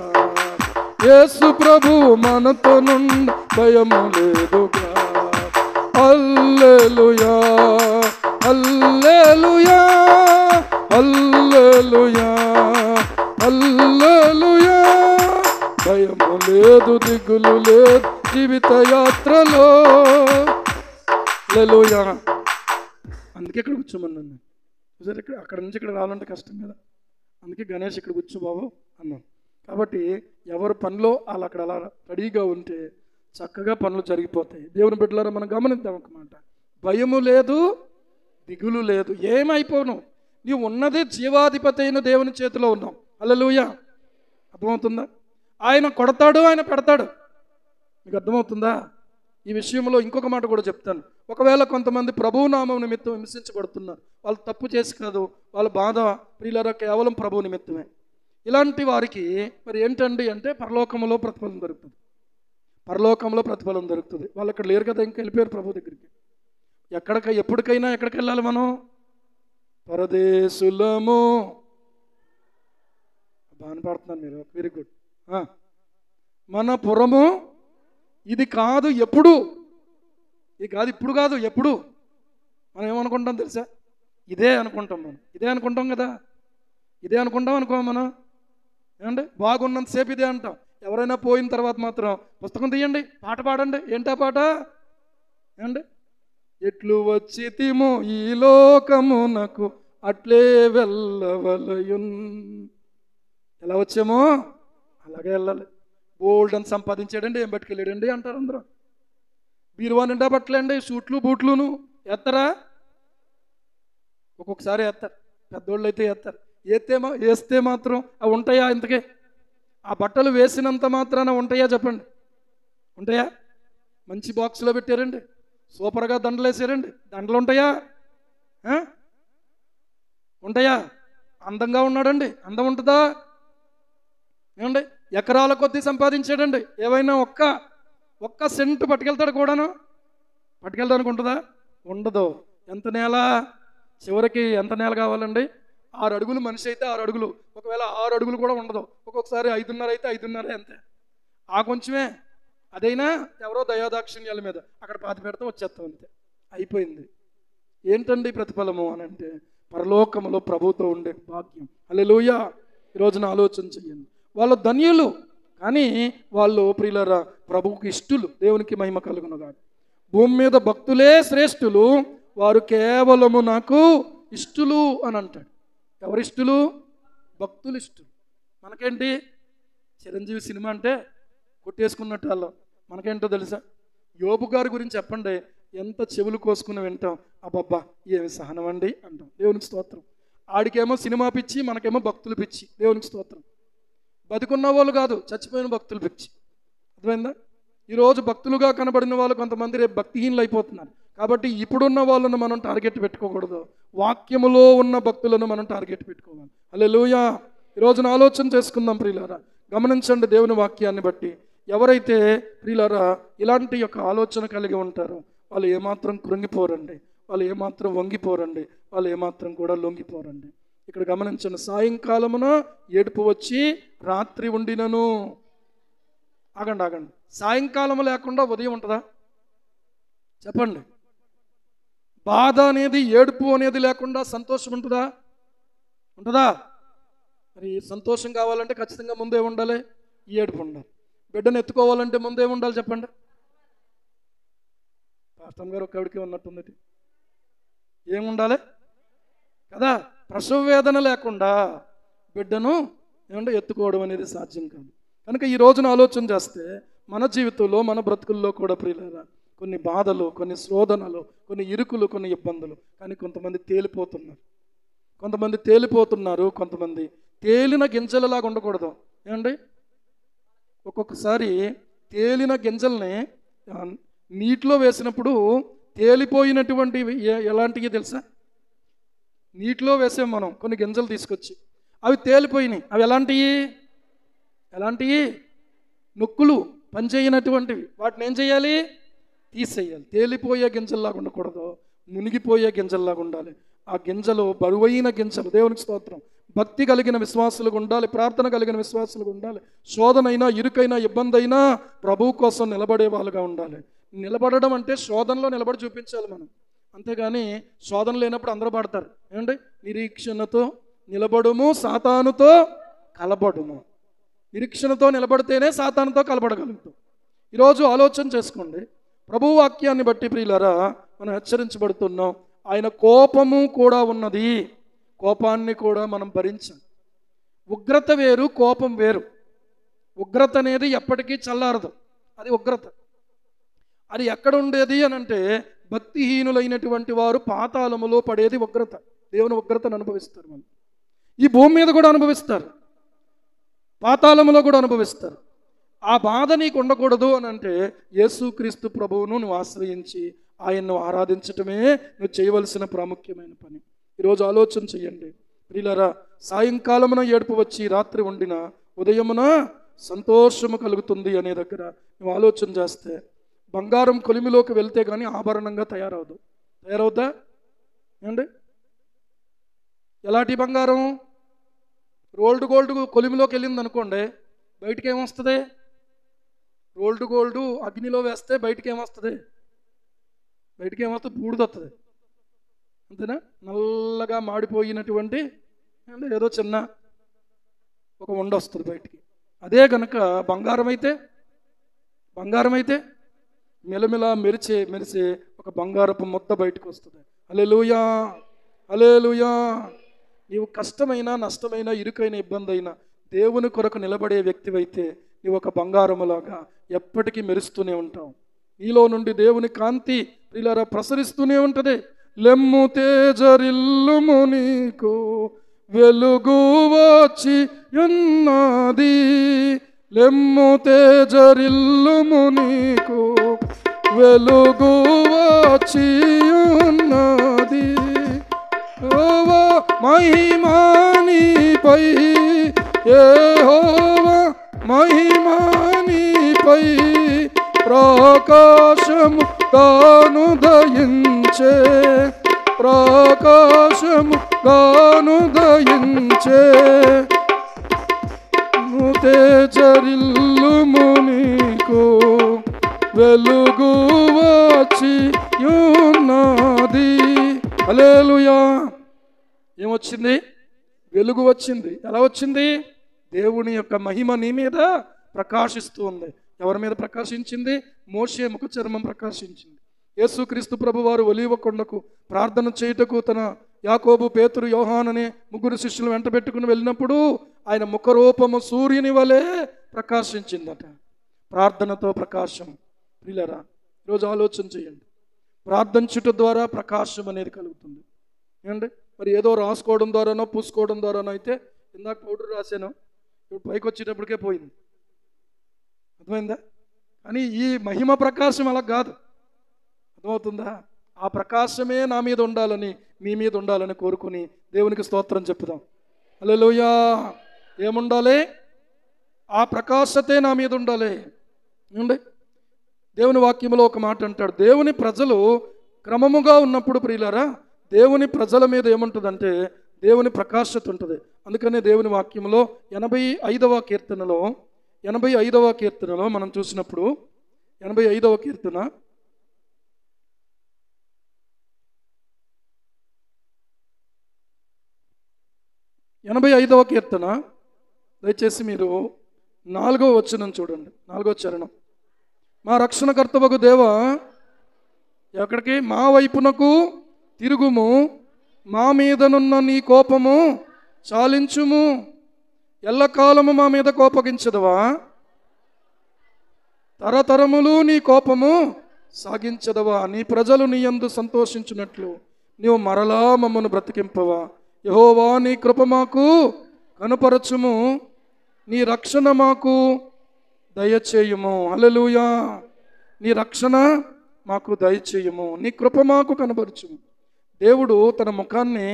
యేసు ప్రభువు మనతో నుండి భయము లేదుగా. హల్లెలూయా, హల్లెలూయా, హల్లెలూయా, హల్లెలూయా. భయము లేదు, దిగులు లేదు జీవిత యాత్రలో. హల్లెలూయా. అందుకే ఇక్కడ కూర్చోమన్నాను. చూసారు, అక్కడ నుంచి ఇక్కడ రావాలంటే కష్టం కదా. అందుకే గణేష్ ఇక్కడ కూర్చో బాబు అన్నాను. కాబట్టి ఎవరు పనిలో వాళ్ళు అక్కడ అలా రెడీగా ఉంటే చక్కగా పనులు జరిగిపోతాయి. దేవుని బిడ్డలారా, మనం గమనిద్దాం ఒక మాట. భయము లేదు, దిగులు లేదు. ఏమైపోను, నీవు ఉన్నది జీవాధిపతి అయిన దేవుని చేతిలో ఉన్నాం. హల్లెలూయా. అర్థమవుతుందా? ఆయన కొడతాడు, ఆయన పెడతాడు. మీకు అర్థమవుతుందా? ఈ విషయంలో ఇంకొక మాట కూడా చెప్తాను. ఒకవేళ కొంతమంది ప్రభువు నామం నిమిత్తం హింసించబడుతున్నారు, వాళ్ళు తప్పు చేసి కాదు, వాళ్ళ బాధ ప్రియులారా కేవలం ప్రభువు నిమిత్తమే. ఇలాంటి వారికి మరి ఏంటండి అంటే పరలోకంలో ప్రతిఫలం దొరుకుతుంది. పరలోకంలో ప్రతిఫలం దొరుకుతుంది. వాళ్ళు అక్కడ లేరు కదా, ఇంకా వెళ్ళిపోయారు ప్రభు దగ్గరికి. ఎప్పటికైనా ఎక్కడికి వెళ్ళాలి మనం? పరదేశులము. బాగా పాడుతున్నాను మీరు, వెరీ గుడ్. మన పురము ఇది కాదు ఎప్పుడు, ఇది కాదు ఇప్పుడు కాదు ఎప్పుడు. మనం ఏమనుకుంటాం తెలుసా? ఇదే అనుకుంటాం. మనం ఇదే అనుకుంటాం కదా, ఇదే అనుకుంటాం అనుకో మనం. ఏమండి బాగున్నంతసేపు ఇదే అంటాం. ఎవరైనా పోయిన తర్వాత మాత్రం పుస్తకం తీయండి, పాట పాడండి. ఏంటా పాట? ఏమండి ఎట్లు వచ్చితిమో ఈ లోకమునకు అట్లే వెళ్ళవలయున్. ఎలా వచ్చామో అలాగే వెళ్ళాలి. బోల్డ్ అని సంపాదించాడండి, ఏం పట్టుకెళ్ళాడండి అంటారు అందరూ. బీరువా నిండా బట్టలేండి, సూట్లు బూట్లును ఎత్తరా? ఒక్కొక్కసారి ఎత్తారు, పెద్దోళ్ళు అయితే ఎత్తారు. వేస్తే మాత్రం అవి ఉంటాయా? ఇంతకే ఆ బట్టలు వేసినంత మాత్రాన ఉంటాయా చెప్పండి? ఉంటాయా? మంచి బాక్స్లో పెట్టారండి, సూపర్గా దండలు వేసారండి, దండలు ఉంటాయా? ఉంటాయా? అందంగా ఉన్నాడండి, అందం ఉంటుందా? ఏమండి ఎకరాల కొద్దీ సంపాదించాడండి, ఏవైనా ఒక్క సెంటు పట్టుకెళ్తాడు కూడాను? పట్టుకెళ్ళడానికి ఉంటుందా? ఉండదు. ఎంత నేల? చివరికి ఎంత నేల కావాలండి? 6 అడుగులు మనిషి అయితే 6 అడుగులు, ఒకవేళ 6 అడుగులు కూడా ఉండదు. ఒక్కొక్కసారి 5.5 అయితే 5.5 అంతే. ఆ కొంచెమే, అదైనా ఎవరో దయాదాక్షిణ్యాల మీద అక్కడ పాతి పెడతా వచ్చేస్తాం, అంతే అయిపోయింది. ఏంటండి ప్రతిఫలము అని అంటే పరలోకములో ప్రభుతో ఉండే భాగ్యం. హల్లెలూయా. ఈరోజున ఆలోచన చెయ్యండి. వాళ్ళు ధన్యులు, కానీ వాళ్ళు ప్రియులారా ప్రభువుకి ఇష్టులు. దేవునికి మహిమ కలుగునుగా. భూమి మీద భక్తులే శ్రేష్ఠులు, వారు కేవలము నాకు ఇష్టులు అని అంటాడు. ఎవరిష్టులు? భక్తులు ఇష్టులు. మనకేంటి? చిరంజీవి సినిమా అంటే కొట్టేసుకున్నట్టు వాళ్ళు. మనకేంటో తెలుసా? యోబు గారి గురించి చెప్పండి, ఎంత చెవులు కోసుకుని వింటాం. అబ్బబ్బా ఏమి సహనం అండి అంటాం. దేవునికి స్తోత్రం. ఆడికేమో సినిమా పిచ్చి, మనకేమో భక్తులు పిచ్చి. దేవునికి స్తోత్రం. బతికున్న వాళ్ళు కాదు, చచ్చిపోయిన భక్తులు పిచ్చి. అర్థమైందా? ఈరోజు భక్తులుగా కనబడిన వాళ్ళు కొంతమంది రేపు భక్తిహీనులు అయిపోతున్నారు. కాబట్టి ఇప్పుడున్న వాళ్ళను మనం టార్గెట్ పెట్టుకోకూడదు, వాక్యములో ఉన్న భక్తులను మనం టార్గెట్ పెట్టుకోవాలి. హల్లెలూయా. ఈరోజున ఆలోచన చేసుకుందాం ప్రియులారా. గమనించండి దేవుని వాక్యాన్ని బట్టి. ఎవరైతే ప్రియులారా ఇలాంటి యొక్క ఆలోచన కలిగి ఉంటారో వాళ్ళు ఏమాత్రం కృంగిపోరండి, వాళ్ళు ఏమాత్రం వంగిపోరండి, వాళ్ళు ఏమాత్రం కూడా లొంగిపోరండి. ఇక్కడ గమనించండి, సాయంకాలమున ఏడుపు వచ్చి రాత్రి ఉండినను. ఆగండి. సాయంకాలం లేకుండా ఉదయం ఉంటుందా చెప్పండి? బాధ అనేది, ఏడుపు అనేది లేకుండా సంతోషం ఉంటుందా? ఉంటుందా? మరి సంతోషం కావాలంటే ఖచ్చితంగా ముందే ఉండాలి, ఈ ఏడుపు ఉండాలి. బిడ్డను ఎత్తుకోవాలంటే ముందే ఉండాలి చెప్పండి. పాస్టర్ గారు ఒక్కడికి ఉన్నట్టుంది. ఏముండాలి కదా? ప్రసవ వేదన లేకుండా బిడ్డను ఏమంటే ఎత్తుకోవడం అనేది సాధ్యం కాదు. కనుక ఈ రోజున ఆలోచన చేస్తే మన జీవితంలో, మన బ్రతుకుల్లో కూడా ప్రియులారా కొన్ని బాధలు, కొన్ని శోధనలు, కొన్ని ఇరుకులు, కొన్ని ఇబ్బందులు. కానీ కొంతమంది తేలిపోతున్నారు, కొంతమంది తేలిన గింజలలాగా ఉండకూడదు. ఏమండి ఒక్కొక్కసారి తేలిన గింజల్ని నీటిలో వేసినప్పుడు తేలిపోయినటువంటివి ఎలాంటివి తెలుసా? నీటిలో వేసాం మనం కొన్ని గింజలు తీసుకొచ్చి, అవి తేలిపోయినాయి. అవి ఎలాంటివి? నొక్కులు, పనిచేయనటువంటివి. వాటిని ఏం చేయాలి? తీసేయాలి. తేలిపోయే గింజల్లాగా ఉండకూడదు, మునిగిపోయే గింజల్లాగా ఉండాలి. ఆ గింజలు బరువైన గింజలు. దేవునికి స్తోత్రం. భక్తి కలిగిన విశ్వాసులుగా ఉండాలి, ప్రార్థన కలిగిన విశ్వాసులుగా ఉండాలి. శోధనైనా, ఇరుకైనా, ఇబ్బంది అయినా ప్రభువు కోసం నిలబడే వాళ్ళుగా ఉండాలి. నిలబడడం అంటే శోధనలో నిలబడి చూపించాలి మనం. అంతేగాని శోధన లేనప్పుడు అందరూ పడతారు. ఏమండి నిరీక్షణతో నిలబడుము, సాతానుతో కలబడుము. నిరీక్షణతో నిలబడితేనే సాతానుతో కలబడగలుగుతాం. ఈరోజు ఆలోచన చేసుకోండి. ప్రభువు వాక్యాన్ని బట్టి ప్రియులారా మనం హెచ్చరించబడుతున్నాం. ఆయన కోపము కూడా ఉన్నది, కోపాన్ని కూడా మనం భరించాం. ఉగ్రత వేరు, కోపం వేరు. ఉగ్రత అనేది ఎప్పటికీ చల్లారదు, అది ఉగ్రత. అది ఎక్కడ ఉండేది అని అంటే భక్తిహీనులైనటువంటి వారు పాతాళములో పడేది ఉగ్రత. దేవుని ఉగ్రతను అనుభవిస్తారు. మనం ఈ భూమి మీద కూడా అనుభవిస్తారు, పాతాళములో కూడా అనుభవిస్తారు. ఆ బాధ నీకు ఉండకూడదు అని అంటే యేసుక్రీస్తు ప్రభువును నువ్వు ఆశ్రయించి ఆయన్ను ఆరాధించటమే నువ్వు చేయవలసిన ప్రాముఖ్యమైన పని. ఈరోజు ఆలోచన చెయ్యండి ప్రియులారా. సాయంకాలమున ఏడుపు వచ్చి రాత్రి ఉండిన ఉదయమున సంతోషము కలుగుతుంది అనే దగ్గర నువ్వు ఆలోచన చేస్తే బంగారం కొలిమిలోకి వెళ్తే కానీ ఆభరణంగా తయారవుతా ఏమండి? ఎలాంటి బంగారం? రోల్డ్ గోల్డ్ కొలిమిలోకి వెళ్ళింది అనుకోండి, బయటికి ఏమొస్తుంది? రోల్డ్ గోల్డ్ అగ్నిలో వేస్తే బయటికి ఏమొస్తుంది? బూడిదొస్తుంది, అంతేనా? నల్లగా మాడిపోయినటువంటి ఏదో చిన్న ఒక ఉండ వస్తుంది బయటికి. అదే గనక బంగారం అయితే మెలమెల మెరిసే ఒక బంగారపు ముద్ద బయటకు వస్తుంది. హల్లెలూయా, హల్లెలూయా. నీవు కష్టమైన, నష్టమైన, ఇరుకైన, ఇబ్బంది అయినా దేవుని కొరకు నిలబడే వ్యక్తివైతే నీవు ఒక బంగారములాగా ఎప్పటికీ మెరుస్తూనే ఉంటావు. నీలో నుండి దేవుని కాంతి ప్రియులారా ప్రసరిస్తూనే ఉంటుంది. లెమ్ము తేజరిల్లుము నీకు వెలుగు వచ్చి ఉన్నది, లెమ్ము తేజరిల్లుము నీకు వెలుగు వచ్చి ఉన్నది. యెహోవా మహిమా నీపై, యెహోవా మహిమా నీపై ప్రకాశము తాను దయించే, ప్రకాశము తాను దయించే. తేజరిల్లుము నీకు వెలుగు వచ్చి ఉన్నది. హల్లెలూయా. ఏమొచ్చింది? వెలుగు వచ్చింది. ఎలా వచ్చింది? దేవుని యొక్క మహిమ నీ మీద ప్రకాశిస్తూ ఉంది. ఎవరి మీద ప్రకాశించింది? మోషే ముఖ చర్మం ప్రకాశించింది. యేసుక్రీస్తు ప్రభు వారు ఒలీవ కొండకు ప్రార్థన చేయుటకు తన యాకోబు, పేతురు, యోహాను అనే ముగ్గురు శిష్యులు వెంట పెట్టుకుని వెళ్ళినప్పుడు ఆయన ముఖరూపము సూర్యుని వలె ప్రకాశించిందట. ప్రార్థనతో ప్రకాశం. ప్రియులారా, ఈరోజు ఆలోచన చేయండి. ప్రార్థించుట ద్వారా ప్రకాశం అనేది కలుగుతుంది. ఏమండి? మరి ఏదో రాసుకోవడం ద్వారానో పూసుకోవడం ద్వారానో అయితే ఇందాక పౌడర్ రాశాను, ఇప్పుడు పైకి వచ్చేటప్పటికే పోయింది. అర్థమైందా? కానీ ఈ మహిమ ప్రకాశం అలా కాదు. అర్థమవుతుందా? ఆ ప్రకాశమే నా మీద ఉండాలని, మీ మీద ఉండాలని కోరుకుని దేవునికి స్తోత్రం చెప్పుదాం. హల్లెలూయా. ఏముండాలి? ఆ ప్రకాశతే నా మీద ఉండాలి. ఏమండి? దేవుని వాక్యంలో ఒక మాట అంటాడు, దేవుని ప్రజలు క్రమముగా ఉన్నప్పుడు ప్రియులారా దేవుని ప్రజల మీద ఏముంటుందంటే దేవుని ప్రకాశత ఉంటుంది. అందుకనే దేవుని వాక్యంలో 85వ కీర్తనలో మనం చూసినప్పుడు 85వ కీర్తన 85వ కీర్తన దయచేసి మీరు 4వ వచనం చూడండి. 4వ చరణం. మా రక్షణకర్తవగు దేవా, ఎక్కడికి? మా వైపునకు తిరుగుము, మా మీదనున్న నీ కోపము చాలించుము. ఎల్లకాలము మా మీద కోపగించదవా? తరతరములు నీ కోపము సాగించదవా? నీ ప్రజలు నీ యందు సంతోషించున్నట్లు నీవు మరలా మమ్మను బ్రతికింపవా? యెహోవా, నీ కృప మాకు కనుపరచుము, నీ రక్షణ మాకు దయచేయుము. హల్లెలూయా. నీ రక్షణ మాకు దయచేయుము, నీ కృప మాకు కనపరచుము. దేవుడు తన ముఖాన్ని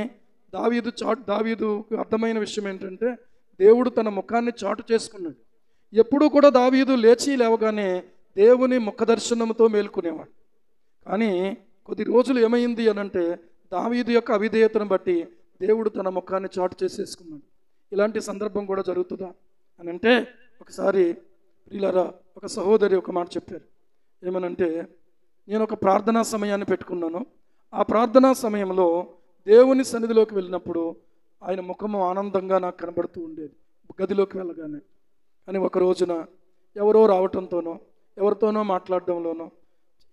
దావీదుకు అర్థమైన విషయం ఏంటంటే దేవుడు తన ముఖాన్ని చాటు చేసుకున్నాడు. ఎప్పుడూ కూడా దావీదు లేచి లేవగానే దేవుని ముఖ దర్శనంతో మేల్కొనేవాడు. కానీ కొద్ది రోజులు ఏమైంది అనంటే దావీదు యొక్క అవిధేయతను బట్టి దేవుడు తన ముఖాన్ని చాటు చేసేసుకున్నాడు. ఇలాంటి సందర్భం కూడా జరుగుతుందా అని అంటే, ఒకసారి ప్రియులారా ఒక సహోదరి ఒక మాట చెప్పారు. ఏమనంటే, నేను ఒక ప్రార్థనా సమయాన్ని పెట్టుకున్నాను. ఆ ప్రార్థనా సమయంలో దేవుని సన్నిధిలోకి వెళ్ళినప్పుడు ఆయన ముఖము ఆనందంగా నాకు కనబడుతూ ఉండేది గదిలోకి వెళ్ళగానే. కానీ ఒక రోజున ఎవరో రావటంతోనో ఎవరితోనో మాట్లాడడంలోనో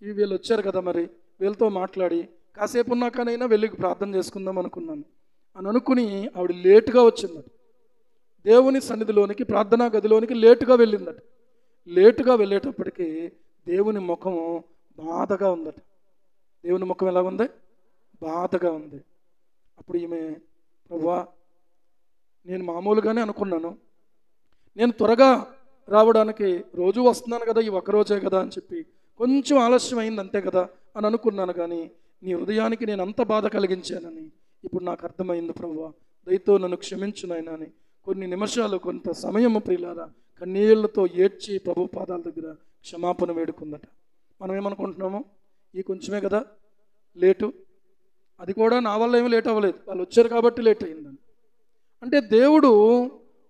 వీళ్ళు వచ్చారు కదా, మరి వీళ్ళతో మాట్లాడి కాసేపు ఉన్నాకనైనా వెళ్ళి ప్రార్థన చేసుకుందాం అనుకున్నాను అని అనుకుని ఆవిడ లేటుగా వచ్చిందట. దేవుని సన్నిధిలోనికి ప్రార్థనా గదిలోనికి లేటుగా వెళ్ళిందట. లేటుగా వెళ్ళేటప్పటికీ దేవుని ముఖము బాధగా ఉందట. దేవుని ముఖం ఎలా ఉంది? బాధగా ఉంది. అప్పుడు ఈమె, ప్రభువా, నేను మామూలుగానే అనుకున్నాను, నేను త్వరగా రావడానికి రోజు వస్తున్నాను కదా, ఈ ఒక్కరోజే కదా అని చెప్పి కొంచెం ఆలస్యం అయింది అంతే కదా అని అనుకున్నాను. కానీ నీ హృదయానికి నేను అంత బాధ కలిగించానని ఇప్పుడు నాకు అర్థమైంది. ప్రభువా దయతో నన్ను క్షమించు నాయనా అని కొన్ని నిమిషాలు, కొంత సమయం ప్రియులారా కన్నీళ్లతో ఏడ్చి ప్రభు పాదాల దగ్గర క్షమాపణ వేడుకుందట. మనం ఏమనుకుంటున్నాము, ఈ కొంచెమే కదా లేటు, అది కూడా నా వల్ల ఏమీ లేట్ అవ్వలేదు, వాళ్ళు వచ్చారు కాబట్టి లేట్ అయిందని. అంటే దేవుడు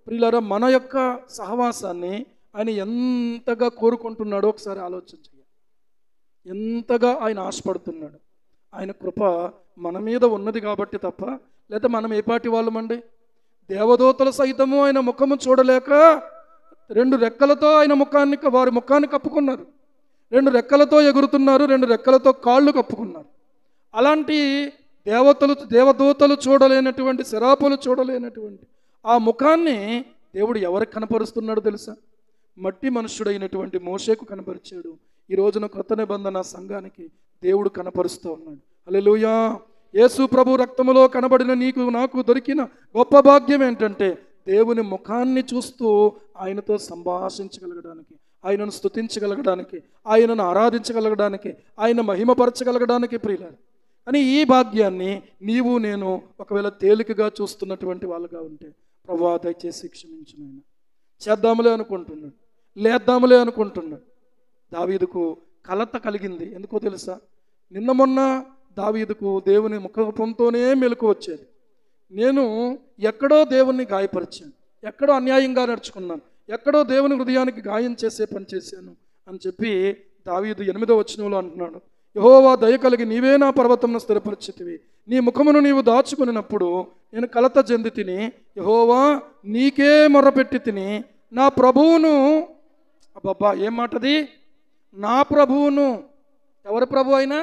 ప్రియులారా మన యొక్క సహవాసాన్ని ఆయన ఎంతగా కోరుకుంటున్నాడో ఒకసారి ఆలోచన చేయాలి. ఎంతగా ఆయన ఆశపడుతున్నాడు. ఆయన కృప మన మీద ఉన్నది కాబట్టి తప్ప, లేదా మనం ఏ పాటి వాళ్ళమండి? దేవదూతలు సైతము ఆయన ముఖము చూడలేక 2 రెక్కలతో ఆయన వారి ముఖాన్ని కప్పుకున్నారు. 2 రెక్కలతో ఎగురుతున్నారు, 2 రెక్కలతో కాళ్ళు కప్పుకున్నారు. అలాంటి దేవదూతలు చూడలేనటువంటి, శరాపులు చూడలేనటువంటి ఆ ముఖాన్ని దేవుడు ఎవరికి కనపరుస్తున్నాడో తెలుసా? మట్టి మనుష్యుడైనటువంటి మోషేకు కనపరిచాడు. ఈ రోజున కొత్త నిబంధన సంఘానికి దేవుడు కనపరుస్తూ ఉన్నాడు. హల్లెలూయా. యేసు ప్రభు రక్తములో కనబడిన నీకు నాకు దొరికిన గొప్ప భాగ్యం ఏంటంటే దేవుని ముఖాన్ని చూస్తూ ఆయనతో సంభాషించగలగడానికి, ఆయనను స్తుతించగలగడానికి, ఆయనను ఆరాధించగలగడానికి, ఆయన మహిమపరచగలగడానికి ప్రియులారా. అని ఈ భాగ్యాన్ని నీవు నేను ఒకవేళ తేలికగా చూస్తున్నటువంటి వాళ్ళుగా ఉంటే ప్రభువా దయచేసి క్షమించు నాయనా. చేద్దాములే అనుకుంటున్నాడు, లేద్దాములే అనుకుంటున్నాడు. దావీదుకు కలత కలిగింది. ఎందుకో తెలుసా? నిన్న మొన్న దావీదుకు దేవుని ముఖరూపంతోనే మెలకు వచ్చేది. నేను ఎక్కడో దేవుణ్ణి గాయపరిచాను, ఎక్కడో అన్యాయంగా నడుచుకున్నాను, ఎక్కడో దేవుని హృదయానికి గాయం చేసే పని చేశాను అని చెప్పి దావీదు 8వ వచనంలో అంటున్నాడు, యెహోవా దయ కలిగి నీవే నా పర్వతమును స్థిరపరిచితివి, నీ ముఖమును నీవు దాచుకునినప్పుడు నేను కలత చెంది తిని, యెహోవా నీకే మొర్రపెట్టి తిని నా ప్రభువును. అబ్బబ్బా ఏం మాటది? నా ప్రభువును. ఎవరి ప్రభు అయినా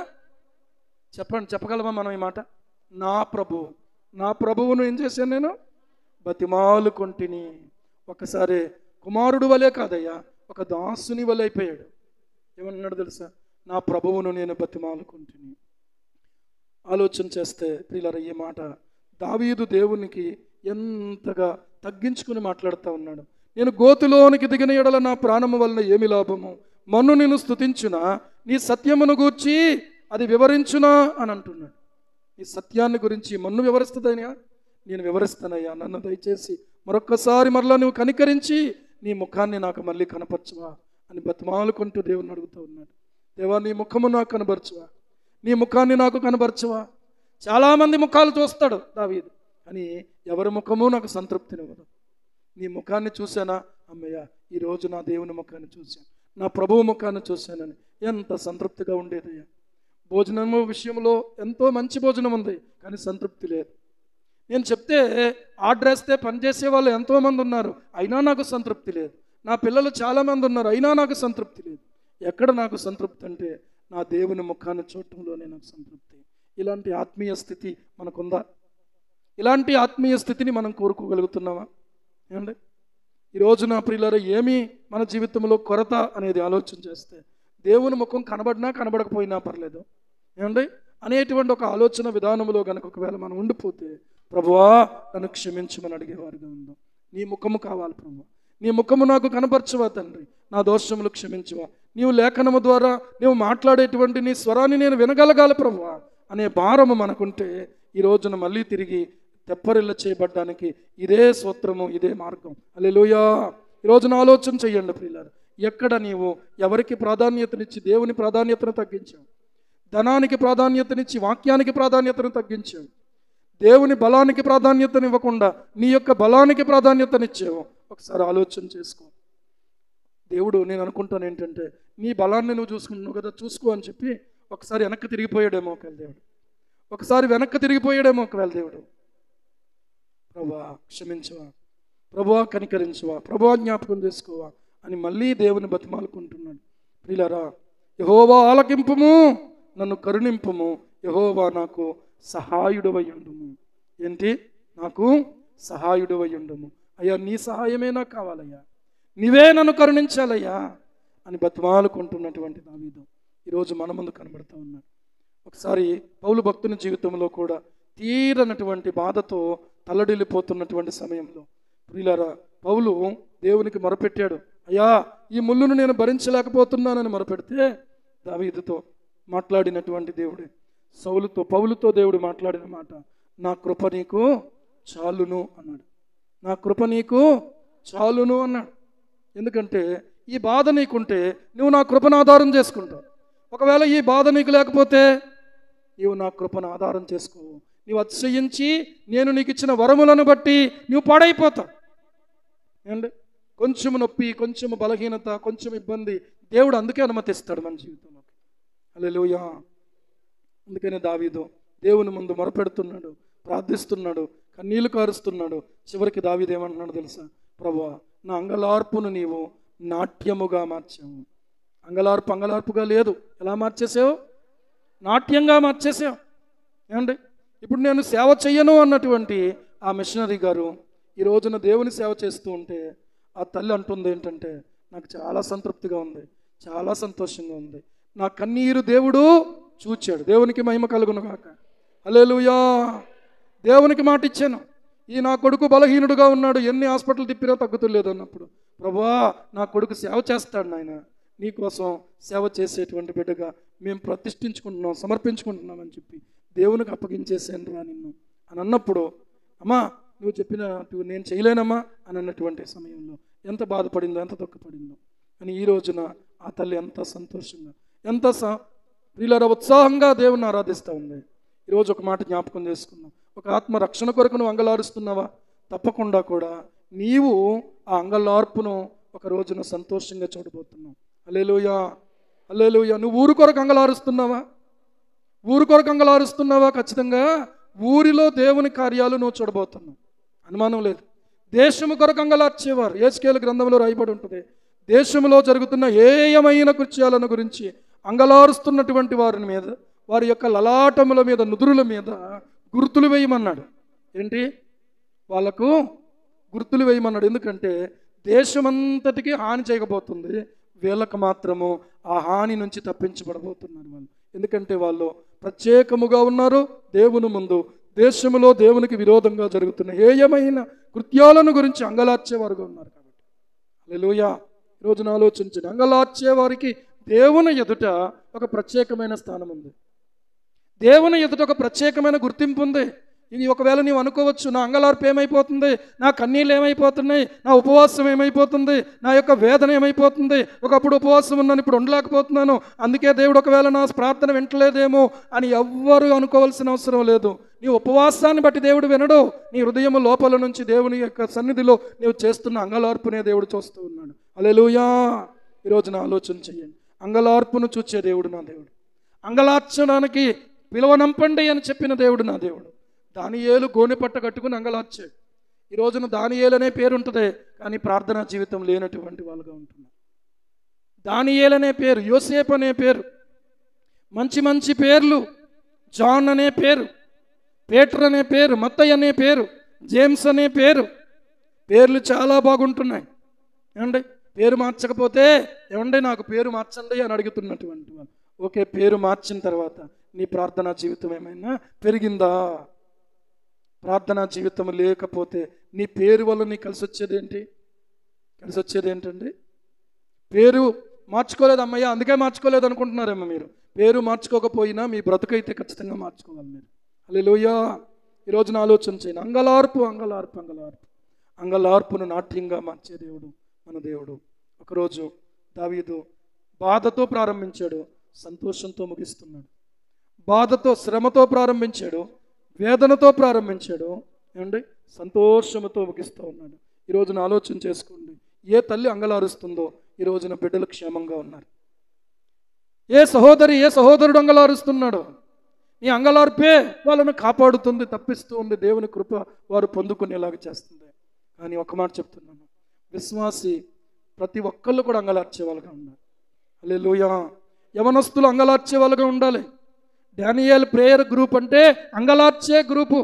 చెప్పండి, చెప్పగలమా మనం ఈ మాట? నా ప్రభువును ఏం చేశాను? నేను బతిమాలుకొంటిని. ఒకసారి కుమారుడు వలే కాదయ్యా, ఒక దాసుని వలె అయిపోయాడు. ఏమన్నాడు తెలుసా? నా ప్రభువును నేను బతిమాలుకొంటిని. ఆలోచన చేస్తే ప్రియులారా ఈ మాట దావీదు దేవునికి ఎంతగా తగ్గించుకుని మాట్లాడుతూ ఉన్నాడు. నేను గోతులోనికి దిగిన ఎడల నా ప్రాణము వలన ఏమి లాభము? మన్ను నేను స్తుతించునా, నీ సత్యమును గూర్చి అది వివరించునా అని అంటున్నాడు. ఈ సత్యాన్ని గురించి మన్ను వివరిస్తుందయ్యా, నేను వివరిస్తానయ్యా, నన్ను దయచేసి మరొక్కసారి మరలా నువ్వు కనికరించి నీ ముఖాన్ని నాకు మళ్ళీ కనపరచువా అని బతిమాలుకుంటూ దేవుని అడుగుతూ ఉన్నాడు. దేవా నీ ముఖము నాకు కనపరచువా, నీ ముఖాన్ని నాకు కనపరచువా. చాలామంది ముఖాలు చూస్తాడు దావీదు, అని ఎవరి ముఖము నాకు సంతృప్తినివ్వదు. నీ ముఖాన్ని చూశానా అమ్మయ్య, ఈరోజు నా దేవుని ముఖాన్ని చూశాను, నా ప్రభువు ముఖాన్ని చూశానని ఎంత సంతృప్తిగా ఉండేదయ్యా. భోజనము విషయంలో ఎంతో మంచి భోజనం ఉంది, కానీ సంతృప్తి లేదు. నేను చెప్తే ఆర్డర్ వేస్తే పనిచేసే వాళ్ళు ఎంతోమంది ఉన్నారు, అయినా నాకు సంతృప్తి లేదు. నా పిల్లలు చాలామంది ఉన్నారు, అయినా నాకు సంతృప్తి లేదు. ఎక్కడ నాకు సంతృప్తి అంటే నా దేవుని ముఖాన్ని చూడటంలోనే నాకు సంతృప్తి. ఇలాంటి ఆత్మీయ స్థితి మనకుందా? ఇలాంటి ఆత్మీయ స్థితిని మనం కోరుకోగలుగుతున్నామా? ఏమండి ఈరోజు నా ప్రియులారా ఏమి మన జీవితంలో కొరత అనేది ఆలోచన చేస్తే దేవుని ముఖం కనబడినా కనబడకపోయినా పర్లేదు ఏమండి అనేటువంటి ఒక ఆలోచన విధానంలో కనుక ఒకవేళ మనం ఉండిపోతే ప్రభువా నన్ను క్షమించమని అడిగేవారుగా ఉందాం. నీ ముఖము కావాలి ప్రభువా, నీ ముఖము నాకు కనపరచువా తండ్రి, నా దోషములు క్షమించువా, నీవు లేఖనము ద్వారా నీవు మాట్లాడేటువంటి నీ స్వరాన్ని నేను వినగలగాలి ప్రభువా అనే భారము మనకుంటే ఈ రోజున మళ్ళీ తిరిగి తెప్పరిల్ల చేయబడ్డానికి ఇదే సూత్రము, ఇదే మార్గం. హల్లెలూయా. ఈరోజున ఆలోచన చెయ్యండి ప్రియులారా, ఎక్కడ నీవు ఎవరికి ప్రాధాన్యతనిచ్చి దేవుని ప్రాధాన్యతను తగ్గించావు, ధనానికి ప్రాధాన్యతనిచ్చి వాక్యానికి ప్రాధాన్యతను తగ్గించావు, దేవుని బలానికి ప్రాధాన్యతనివ్వకుండా నీ యొక్క బలానికి ప్రాధాన్యతనిచ్చావు, ఒకసారి ఆలోచన చేసుకో. దేవుడు నేను అనుకుంటాను ఏంటంటే నీ బలాన్ని నువ్వు చూసుకుంటున్నావు కదా, చూసుకో అని చెప్పి ఒకసారి వెనక్కి తిరిగిపోయాడేమో ఒకవేళ దేవుడు, ఒకసారి వెనక్కి తిరిగిపోయాడేమో ఒకవేళ దేవుడు. ప్రభువా క్షమించవా, ప్రభువా కనికరించవా, ప్రభువా జ్ఞాపకం చేసుకోవా అని మళ్ళీ దేవుని బతిమాలుకుంటున్నాడు. ప్రియులారా యెహోవా ఆలకింపుము, నన్ను కరుణింపుము, యెహోవా నాకు సహాయుడవై ఉండుము. ఏంటి? నాకు సహాయుడవై ఉండుము. అయ్యా నీ సహాయమే నాకు కావాలయ్యా, నీవే నన్ను కరుణించాలయ్యా అని బతిమాలుకుంటున్నటువంటి దావీదు ఈరోజు మన ముందు కనబడుతూ ఉన్నాడు. ఒకసారి పౌలు భక్తుని జీవితంలో కూడా తీరనటువంటి బాధతో తల్లడిల్లిపోతున్నటువంటి సమయంలో ప్రియులారా పౌలు దేవునికి మొరపెట్టాడు, అయ్యా ఈ ముళ్ళును నేను భరించలేకపోతున్నానని మొరపెడితే దావీదుతో మాట్లాడినటువంటి దేవుడే, పౌలుతో దేవుడు మాట్లాడిన మాట, నా కృప నీకు చాలును అన్నాడు. నా కృప నీకు చాలును అన్నాడు. ఎందుకంటే ఈ బాధ నీకుంటే నువ్వు నా కృపను ఆధారం చేసుకుంటావు. ఒకవేళ ఈ బాధ నీకు లేకపోతే నీవు నా కృపను ఆధారం చేసుకోవు. నీవు అతిశయించి నేను నీకు ఇచ్చిన వరములను బట్టి నువ్వు పాడైపోతావు. అండి, కొంచెం నొప్పి, కొంచెం బలహీనత, కొంచెం ఇబ్బంది దేవుడు అందుకే అనుమతిస్తాడు మన జీవితంలోకి. హల్లెలూయా. అందుకనే దావీదు దేవుని ముందు మొరపెడుతున్నాడు, ప్రార్థిస్తున్నాడు, కన్నీళ్లు కారుస్తున్నాడు. చివరికి దావీదు ఏమంటున్నాడు తెలుసా? ప్రభువా, నా అంగలార్పును నీవు నాట్యముగా మార్చావు. అంగలార్పుగా లేదు. ఎలా మార్చేసావు? నాట్యంగా మార్చేసావు. ఏమండి, ఇప్పుడు నేను సేవ చెయ్యను అన్నటువంటి ఆ మిషనరీ గారు ఈ రోజున దేవుని సేవ చేస్తూ ఉంటే ఆ తల్లి అంటుంది ఏంటంటే, నాకు చాలా సంతృప్తిగా ఉంది, చాలా సంతోషంగా ఉంది, నా కన్నీరు దేవుడు చూచాడు. దేవునికి మహిమ కలుగును గాక. హల్లెలూయా. దేవునికి మాట ఇచ్చాను, ఈ నా కొడుకు బలహీనుడుగా ఉన్నాడు, ఎన్ని హాస్పిటల్ తిప్పినా తగ్గుతులేదు అన్నప్పుడు, ప్రభువా నా కొడుకు సేవ చేస్తాడు నాయన, నీకోసం సేవ చేసేటువంటి బిడ్డగా మేము ప్రతిష్ఠించుకుంటున్నాం, సమర్పించుకుంటున్నామని చెప్పి దేవునికి అప్పగించేసాను రా నిన్ను అని అన్నప్పుడు, అమ్మా నువ్వు చెప్పినట్టు నేను చేయలేనమ్మా అని అన్నటువంటి సమయంలో ఎంత బాధపడిందో, ఎంత దుఃఖపడిందో. అని ఈ రోజున ఆ తల్లి ఎంత సంతోషంగా, ఎంత ప్రియులారా ఉత్సాహంగా దేవుని ఆరాధిస్తూ ఉంది. ఈరోజు ఒక మాట జ్ఞాపకం చేసుకున్నాం. ఒక ఆత్మ రక్షణ కొరకు నువ్వు అంగలారుస్తున్నావా? తప్పకుండా కూడా నీవు ఆ అంగలార్పును ఒక రోజున సంతోషంగా చూడబోతున్నావు. హల్లెలూయా, హల్లెలూయా. నువ్వు ఊరు కొరకు అంగలారుస్తున్నావా? ఊరు కొరకు అంగలారుస్తున్నావా? ఖచ్చితంగా ఊరిలో దేవుని కార్యాలు నువ్వు చూడబోతున్నావు, అనుమానం లేదు. దేశము కొరకు అంగలార్చేవారు యేసుకేలు గ్రంథంలో రాయబడి ఉంటుంది. దేశంలో జరుగుతున్న ఏయమైన కృత్యాలను గురించి అంగలారుస్తున్నటువంటి వారి మీద, వారి యొక్క లలాటముల మీద, నుదురుల మీద గుర్తులు వేయమన్నాడు. ఏంటి? వాళ్ళకు గుర్తులు వేయమన్నాడు. ఎందుకంటే దేశమంతటికి హాని చేయకపోతుంది, వీళ్ళకు మాత్రము ఆ హాని నుంచి తప్పించబడబోతున్నారు వాళ్ళు. ఎందుకంటే వాళ్ళు ప్రత్యేకముగా ఉన్నారు దేవుని ముందు. దేశంలో దేవునికి విరోధంగా జరుగుతున్న ఏయమైన కృత్యాలను గురించి అంగలార్చేవారుగా ఉన్నారు కాబట్టి. హల్లెలూయా. ఈరోజున ఆలోచించండి, అంగలార్చేవారికి దేవుని ఎదుట ఒక ప్రత్యేకమైన స్థానం ఉంది, దేవుని ఎదుట ఒక ప్రత్యేకమైన గుర్తింపు ఉంది. ఇది ఒకవేళ నీవు అనుకోవచ్చు, నా అంగలార్పు ఏమైపోతుంది, నా కన్నీళ్ళు ఏమైపోతున్నాయి, నా ఉపవాసం ఏమైపోతుంది, నా యొక్క వేదన ఏమైపోతుంది, ఒకప్పుడు ఉపవాసం ఉన్నాను ఇప్పుడు ఉండలేకపోతున్నాను, అందుకే దేవుడు ఒకవేళ నా ప్రార్థన వింటలేదేమో అని ఎవ్వరూ అనుకోవాల్సిన అవసరం లేదు. నీ ఉపవాసాన్ని బట్టి దేవుడు వినడు, నీ హృదయం లోపల నుంచి దేవుని యొక్క సన్నిధిలో నీవు చేస్తున్న అంగలార్పునే దేవుడు చూస్తూ ఉన్నాడు. హల్లెలూయా. ఈరోజు నా ఆలోచన చెయ్యండి, అంగలార్పును చూచే దేవుడు నా దేవుడు. అంగలార్చడానికి పిలువనంపండి అని చెప్పిన దేవుడు నా దేవుడు. దానియేలు గోనె పట్ట కట్టుకుని అంగలార్చాడు. ఈ రోజున దానియేలు అనే పేరు ఉంటుంది, కానీ ప్రార్థనా జీవితం లేనటువంటి వాళ్ళుగా ఉంటున్నారు. దానియేలు అనే పేరు, యోసేపు అనే పేరు, మంచి మంచి పేర్లు, జాన్ అనే పేరు, పీటర్ అనే పేరు, మత్తయి అనే పేరు, జేమ్స్ అనే పేరు, పేర్లు చాలా బాగుంటున్నాయి. ఏమండి, పేరు మార్చకపోతే ఏమండి నాకు పేరు మార్చండి అని అడుగుతున్నటువంటి వాళ్ళు. ఓకే, పేరు మార్చిన తర్వాత నీ ప్రార్థనా జీవితం ఏమైనా పెరిగిందా? ప్రార్థనా జీవితం లేకపోతే నీ పేరు వల్ల నీకు కలిసి వచ్చేది ఏంటండి? పేరు మార్చుకోలేదు అమ్మయ్య, అందుకే మార్చుకోలేదు అనుకుంటున్నారేమో మీరు. పేరు మార్చుకోకపోయినా మీ బ్రతుకైతే ఖచ్చితంగా మార్చుకోవాలి మీరు. హల్లెలూయా. ఈరోజున ఆలోచన చేయండి, అంగలార్పు అంగలార్పు అంగలార్పు అంగలార్పును నాట్యంగా మార్చే దేవుడు మన దేవుడు. ఒకరోజు దావీదు బాధతో ప్రారంభించాడు, సంతోషంతో ముగిస్తున్నాడు. బాధతో, శ్రమతో ప్రారంభించాడు, వేదనతో ప్రారంభించాడు, ఏమండి సంతోషంతో ముగిస్తూ ఉన్నాడు. ఈ రోజున ఆలోచన చేసుకోండి, ఏ తల్లి అంగలారుస్తుందో ఈ రోజున బిడ్డలు క్షేమంగా ఉన్నారు. ఏ సహోదరుడు అంగలారుస్తున్నాడో ఈ అంగలార్పే వాళ్ళను కాపాడుతుంది, తప్పిస్తూ ఉంది, దేవుని కృప వారు పొందుకునేలాగా చేస్తుంది. కానీ ఒక మాట చెప్తున్నాను, విశ్వాసి ప్రతి ఒక్కళ్ళు కూడా అంగలార్చే వాళ్ళుగా ఉన్నారు. హల్లెలూయా. యవనస్తులు అంగలార్చే వాళ్ళుగా ఉండాలి. డానియేల్ ప్రేయర్ గ్రూప్ అంటే అంగలార్చే గ్రూపు.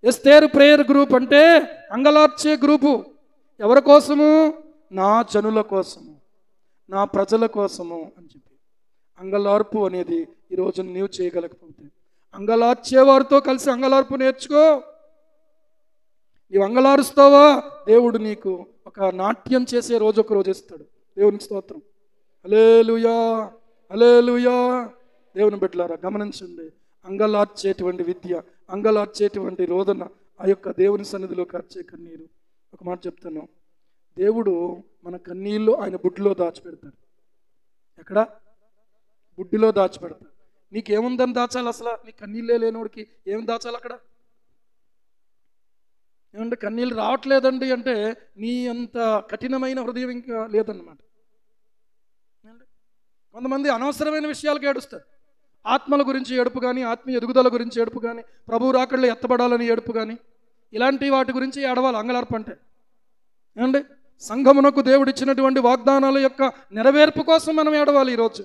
ఎస్తేరు ప్రేయర్ గ్రూప్ అంటే అంగలార్చే గ్రూపు. ఎవరి కోసము? నా జనుల కోసము, నా ప్రజల కోసము అని చెప్పి. అంగలార్పు అనేది ఈరోజు నీవు చేయగలకపోతే, అంగలార్చేవారితో కలిసి అంగలార్పు నేర్చుకో. నీవు అంగలారుస్తావా, దేవుడు నీకు ఒక నాట్యం చేసే రోజు ఒక రోజు ఇస్తాడు. దేవునికి స్తోత్రం. హల్లెలూయా, హల్లెలూయా. దేవుని బిడ్డలారా గమనించండి, అంగలార్చేటువంటి విద్య, అంగలార్చేటువంటి రోదన, ఆ యొక్క దేవుని సన్నిధిలో కార్చే కన్నీరు. ఒక మాట చెప్తాను, దేవుడు మన కన్నీళ్ళు ఆయన బుడ్డిలో దాచిపెడతాడు. ఎక్కడ? బుడ్డిలో దాచిపెడతాడు. నీకేముందని దాచాలి? అసలు నీ కన్నీళ్ళే లేనోడికి ఏం దాచాలి అక్కడ? ఏమంటే కన్నీళ్ళు రావట్లేదండి అంటే నీ అంత కఠినమైన హృదయం ఇంకా లేదన్నమాట. కొంతమంది అనవసరమైన విషయాలకు ఏడుస్తారు. ఆత్మల గురించి ఏడుపు కానీ, ఆత్మీయ ఎదుగుదల గురించి ఏడుపు కానీ, ప్రభు రాకళ్ళు ఎత్తబడాలని ఏడుపు కానీ, ఇలాంటి వాటి గురించి ఏడవాలి అంగలార్పు అంటే. ఏమండి సంఘమునకు దేవుడు ఇచ్చినటువంటి వాగ్దానాల యొక్క నెరవేర్పు కోసం మనం ఏడవాలి. ఈరోజు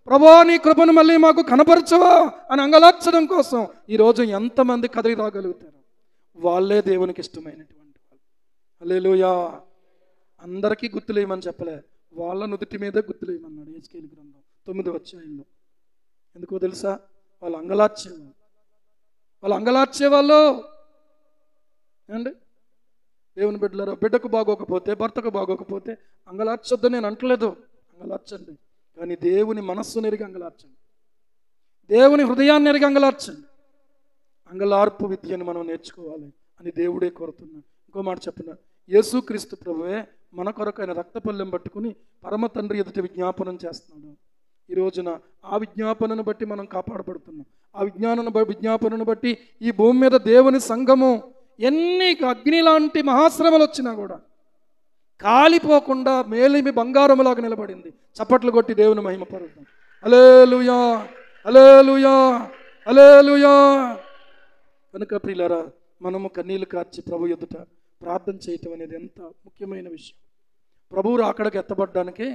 ప్రభువా నీ కృపను మళ్ళీ మాకు కనపరచవా అని అంగలార్చడం కోసం ఈరోజు ఎంతమంది కదిలి రాగలుగుతారు? వాళ్ళే దేవునికి ఇష్టమైనటువంటి వాళ్ళు. హల్లెలూయా. అందరికీ గుర్తులేయమని చెప్పలే, వాళ్ళ నుదుటి మీదే గుర్తులేయమన్నాడు హెజ్కేలు గ్రంథం 9వ అధ్యాయంలో. ఎందుకో తెలుసా? వాళ్ళు అంగలార్చేవాళ్ళు. వాళ్ళు అంగలార్చేవాళ్ళు. ఏమండి దేవుని బిడ్డలారా, బిడ్డకు బాగోకపోతే, భర్తకు బాగోకపోతే అంగలార్చొద్దు నేను అంటలేదు, అంగలార్చండి. కానీ దేవుని మనస్సును ఎరిగి అంగలార్చండి, దేవుని హృదయాన్ని ఎరిగి అంగలార్చండి. అంగలార్పు విద్యను మనం నేర్చుకోవాలి అని దేవుడే కోరుతున్నాడు. ఇంకో మాట చెప్పిన, యేసుక్రీస్తు ప్రభువే మన కొరకు ఆయన రక్తపల్లెం పట్టుకుని పరమ తండ్రి ఎదుట విజ్ఞాపనం చేస్తున్నాడు. ఈ రోజున ఆ విజ్ఞాపనను బట్టి మనం కాపాడబడుతున్నాం. ఆ విజ్ఞాపనను బట్టి ఈ భూమి మీద దేవుని సంఘము ఎన్ని అగ్ని లాంటి మహాశ్రమలు వచ్చినా కూడా కాలిపోకుండా మేలిమి బంగారములాగా నిలబడింది. చప్పట్లు కొట్టి దేవుని మహిమపరుద్దాం. హల్లెలూయా, హల్లెలూయా, హల్లెలూయా. కనుక ప్రియులారా, మనము కన్నీళ్లు కార్చి ప్రభు ఎదుట ప్రార్థన చేయటం అనేది ఎంత ముఖ్యమైన విషయం. ప్రభువు రాకడకు ఎత్తబడ్డానికి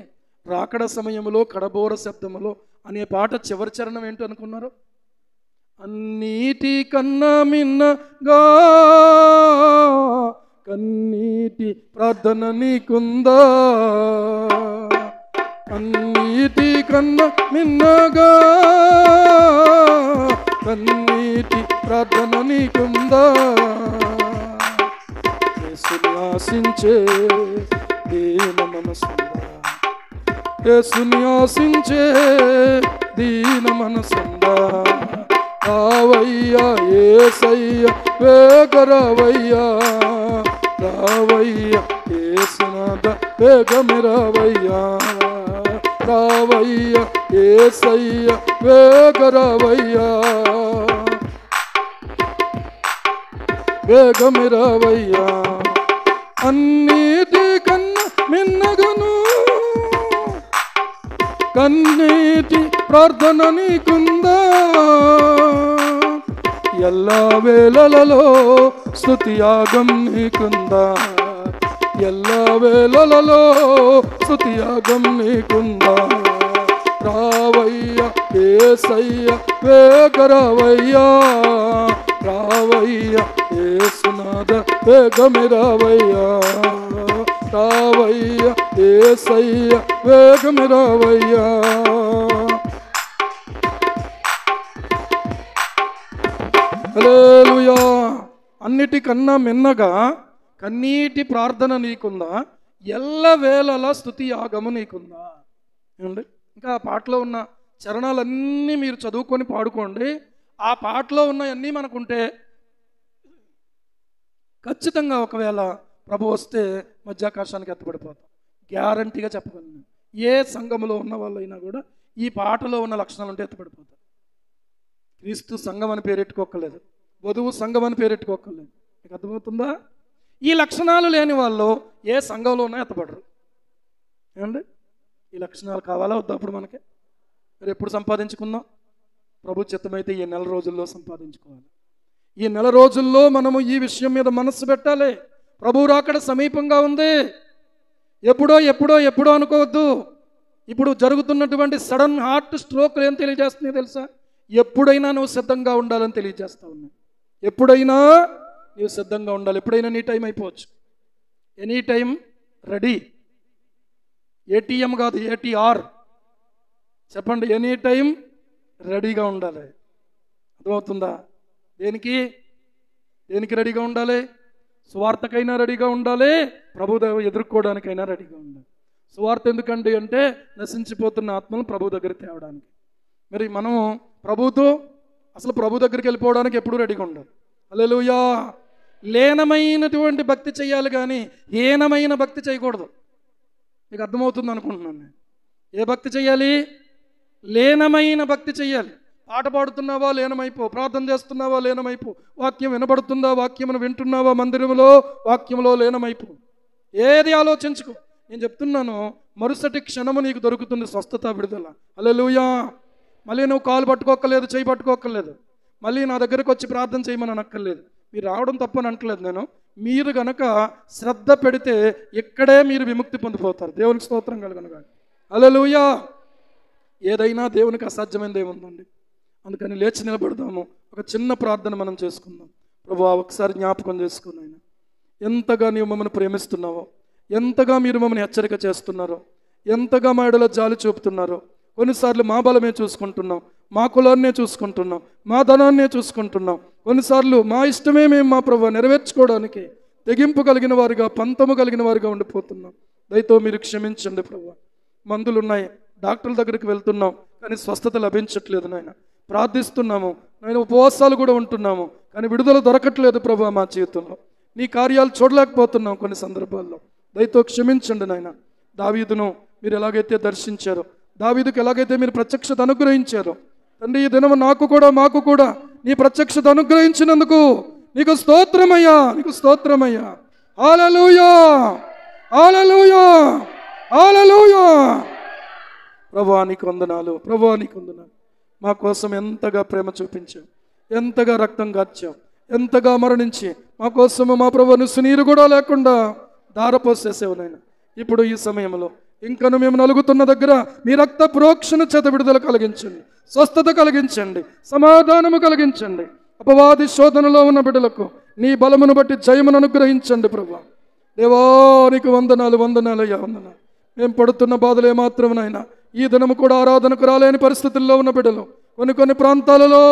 రాకడ సమయంలో కడబోర శబ్దములో అనే పాట చివరి చరణం ఏంటో అనుకున్నారు? అన్నిటి కన్నా మిన్నగా కన్నీటి ప్రార్థన నీకుందా, అన్నిటి కన్నా మిన్నగా కన్నీటి ప్రార్థన నీకుందా, యేసుని ఆశించే దీన మనసుందా, యేసుని ఆశించే దీన మనసుందా, రావయ్యా యేసయ్య వేగరావయ్యా, రావయ్యా యేసునాథ వేగమే రావయ్యా, రావయ్యా యేసయ్య వేగరావయ్యా, వేగమే రావయ్యా. అన్నిటి కన్నా మిన్నగను కన్నీటి ప్రార్థన నీకుందా, ఎల్లా వేళలలో స్తుతి యాగం నీకుందా, ఎల్లా వేళలలో స్తుతి యాగం నీకుందా, రావయ్యా యేసయ్య వేగరావయ్యా, రావయ్యా యేసునాథ వేగమే రావయ్యా, రావయ్యా యేసయ్య వేగమే రావయ్యా. హల్లెలూయా. అన్నిటికన్నా మిన్నగా కన్నీటి ప్రార్థన నీకుందా, ఎల్లవేళలా స్తుతి యాగము నీకుందా. ఏమండి ఇంకా ఆ పాటలో ఉన్న చరణాలన్నీ మీరు చదువుకొని పాడుకోండి. ఆ పాటలో ఉన్నవన్నీ మనకుంటే ఖచ్చితంగా ఒకవేళ ప్రభు వస్తే మధ్యాకాశానికి ఎత్తబడిపోతాం. గ్యారంటీగా చెప్పగలను. ఏ సంఘములో ఉన్న వాళ్ళైనా కూడా ఈ పాటలో ఉన్న లక్షణాలు ఉంటే ఎత్తబడిపోతారు. క్రీస్తు సంఘం అని పేరెట్టుకోకలేదు, వధువు సంఘం అని పేరెట్టుకోకలేదు. మీకు అర్థమవుతుందా? ఈ లక్షణాలు లేని వాళ్ళు ఏ సంఘంలో ఉన్నా ఎత్తబడరు. ఏమండి ఈ లక్షణాలు కావాలా వద్దా? అప్పుడు మనకి మరి ఎప్పుడు సంపాదించుకుందాం? ప్రభు చిత్తమైతే ఈ నెల రోజుల్లో సంపాదించుకోవాలి. ఈ నెల రోజుల్లో మనము ఈ విషయం మీద మనస్సు పెట్టాలి. ప్రభు రాకడ సమీపంగా ఉంది. ఎప్పుడో ఎప్పుడో ఎప్పుడో అనుకోవద్దు. ఇప్పుడు జరుగుతున్నటువంటి సడన్ హార్ట్ స్ట్రోక్లు ఏం తెలియజేస్తున్నాయి తెలుసా? ఎప్పుడైనా నువ్వు సిద్ధంగా ఉండాలని తెలియజేస్తా ఉన్నాయి. ఎప్పుడైనా నువ్వు సిద్ధంగా ఉండాలి. ఎప్పుడైనా నీ టైం అయిపోవచ్చు. Any time ready. ఏటీఎం కాదు, ఏటీఆర్. చెప్పండి, ఎనీ టైం రెడీగా ఉండాలి. అర్థమవుతుందా? దేనికి రెడీగా ఉండాలి? సువార్తకైనా రెడీగా ఉండాలి, ప్రభు ఎదుర్కోవడానికైనా రెడీగా ఉండాలి. సువార్త ఎందుకండి అంటే నశించిపోతున్న ఆత్మను ప్రభు దగ్గర తేవడానికి. మరి మనం ప్రభు దగ్గరికి వెళ్ళిపోవడానికి ఎప్పుడూ రెడీగా ఉండాలి. హల్లెలూయా. లీనమైనటువంటి భక్తి చేయాలి కానీ హీనమైన భక్తి చేయకూడదు. మీకు అర్థమవుతుంది అనుకుంటున్నాను నేను. ఏ భక్తి చేయాలి? లీనమైన భక్తి చేయాలి. పాట పాడుతున్నావా లీనమైపో, ప్రార్థన చేస్తున్నావా లీనమైపో, వాక్యం వినబడుతుందా వాక్యమును వింటున్నావా మందిరంలో వాక్యంలో లీనమైపో. ఏది ఆలోచించుకో. నేను చెప్తున్నాను, మరుసటి క్షణము నీకు దొరుకుతుంది స్వస్థత, విడుదల. హల్లెలూయా. మళ్ళీ నువ్వు కాలు పట్టుకోక్కర్లేదు, చేయి పట్టుకోక్కర్లేదు, మళ్ళీ నా దగ్గరకు వచ్చి ప్రార్థన చేయమని అనక్కర్లేదు. మీరు రావడం తప్పని అంటలేదు నేను. మీరు గనక శ్రద్ధ పెడితే ఇక్కడే మీరు విముక్తి పొందిపోతారు. దేవునికి స్తోత్రం కలుగును గాక. హల్లెలూయా. ఏదైనా దేవునికి అసాధ్యమైనది ఏముందండి? అందుకని లేచి నిలబడదాము. ఒక చిన్న ప్రార్థన మనం చేసుకుందాం. ప్రభువా, ఒకసారి జ్ఞాపకం చేసుకుని ఆయన ఎంతగా నీవు మమ్మల్ని ప్రేమిస్తున్నావో, ఎంతగా మీరు మమ్మల్ని హెచ్చరిక చేస్తున్నారో, ఎంతగా మా ఎడలో జాలి చూపుతున్నారో. కొన్నిసార్లు మా బలమే చూసుకుంటున్నాం, మా కులాన్నే చూసుకుంటున్నాం, మా ధనాన్నే చూసుకుంటున్నాం. కొన్నిసార్లు మా ఇష్టమే మేము మా ప్రభువా నెరవేర్చుకోవడానికి తెగింపు కలిగిన వారుగా, పంతము కలిగిన వారుగా ఉండిపోతున్నాం. దయతో మీరు క్షమించండి ప్రభువా. మందులున్నాయి, డాక్టర్ల దగ్గరికి వెళ్తున్నాం కానీ స్వస్థత లభించట్లేదు నాయన. ప్రార్థిస్తున్నాము నాయన, ఉపవాసాలు కూడా ఉంటున్నాము కానీ విడుదల దొరకట్లేదు ప్రభువా. మా జీవితంలో నీ కార్యాలు చూడలేకపోతున్నాం కొన్ని సందర్భాల్లో. దయతో క్షమించండి నాయన. దావీదును మీరు ఎలాగైతే దర్శించారో, దావీదుకు ఎలాగైతే మీరు ప్రత్యక్షత అనుగ్రహించారో తండ్రి, ఈ దినము మాకు కూడా నీ ప్రత్యక్షత అనుగ్రహించినందుకు నీకు స్తోత్రమయ్యా, నీకు స్తోత్రమయ్యా. హల్లెలూయా, హల్లెలూయా, హల్లెలూయా. ప్రభువా నీకు వందనాలు, ప్రభువా నీకు వందనాలు. మా కోసం ఎంతగా ప్రేమ చూపించావు, ఎంతగా రక్తం గార్చావు, ఎంతగా మరణించి మా కోసము మా ప్రభువును సునీరు కూడా లేకుండా ధారపోసేసేవు నాయన. ఇప్పుడు ఈ సమయంలో ఇంకను మేము నలుగుతున్న దగ్గర మీ రక్త ప్రోక్షణ చేత విడుదల కలిగించండి, స్వస్థత కలిగించండి, సమాధానము కలిగించండి. అపవాది శోధనలో ఉన్న బిడ్డలకు నీ బలమును బట్టి జయమును అనుగ్రహించండి ప్రభువా. దేవా నీకు వందనాలు, వందనాలయ్యా, వందనాలు. మేము పడుతున్న బాధలు ఏమాత్రమునైనా ఈ దినము కూడా ఆరాధనకు రాలేని పరిస్థితుల్లో ఉన్న బిడ్డలు, కొన్ని ప్రాంతాలలో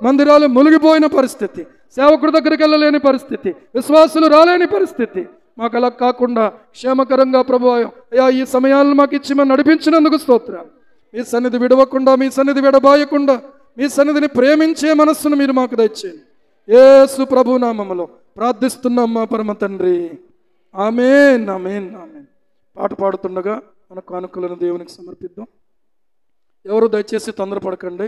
మందిరాలు మునిగిపోయిన పరిస్థితి, సేవకుడి దగ్గరికి వెళ్ళలేని పరిస్థితి, విశ్వాసులు రాలేని పరిస్థితి, మాకు అలా కాకుండా క్షేమకరంగా ప్రభువా అయ్యా ఈ సమయాలను మాకు ఇచ్చి మనం నడిపించినందుకు స్తోత్రాలు. మీ సన్నిధి విడవకుండా, మీ సన్నిధి విడబాయకుండా, మీ సన్నిధిని ప్రేమించే మనస్సును మీరు మాకు దయచేయండి. యేసు ప్రభు నామములో ప్రార్థిస్తున్నాం మా పరమ తండ్రి. ఆమేన్, ఆమేన్, ఆమేన్. పాట పాడుతుండగా మన కానుకలను దేవునికి సమర్పిద్దాం. ఎవరు దయచేసి తొందరపడకండి.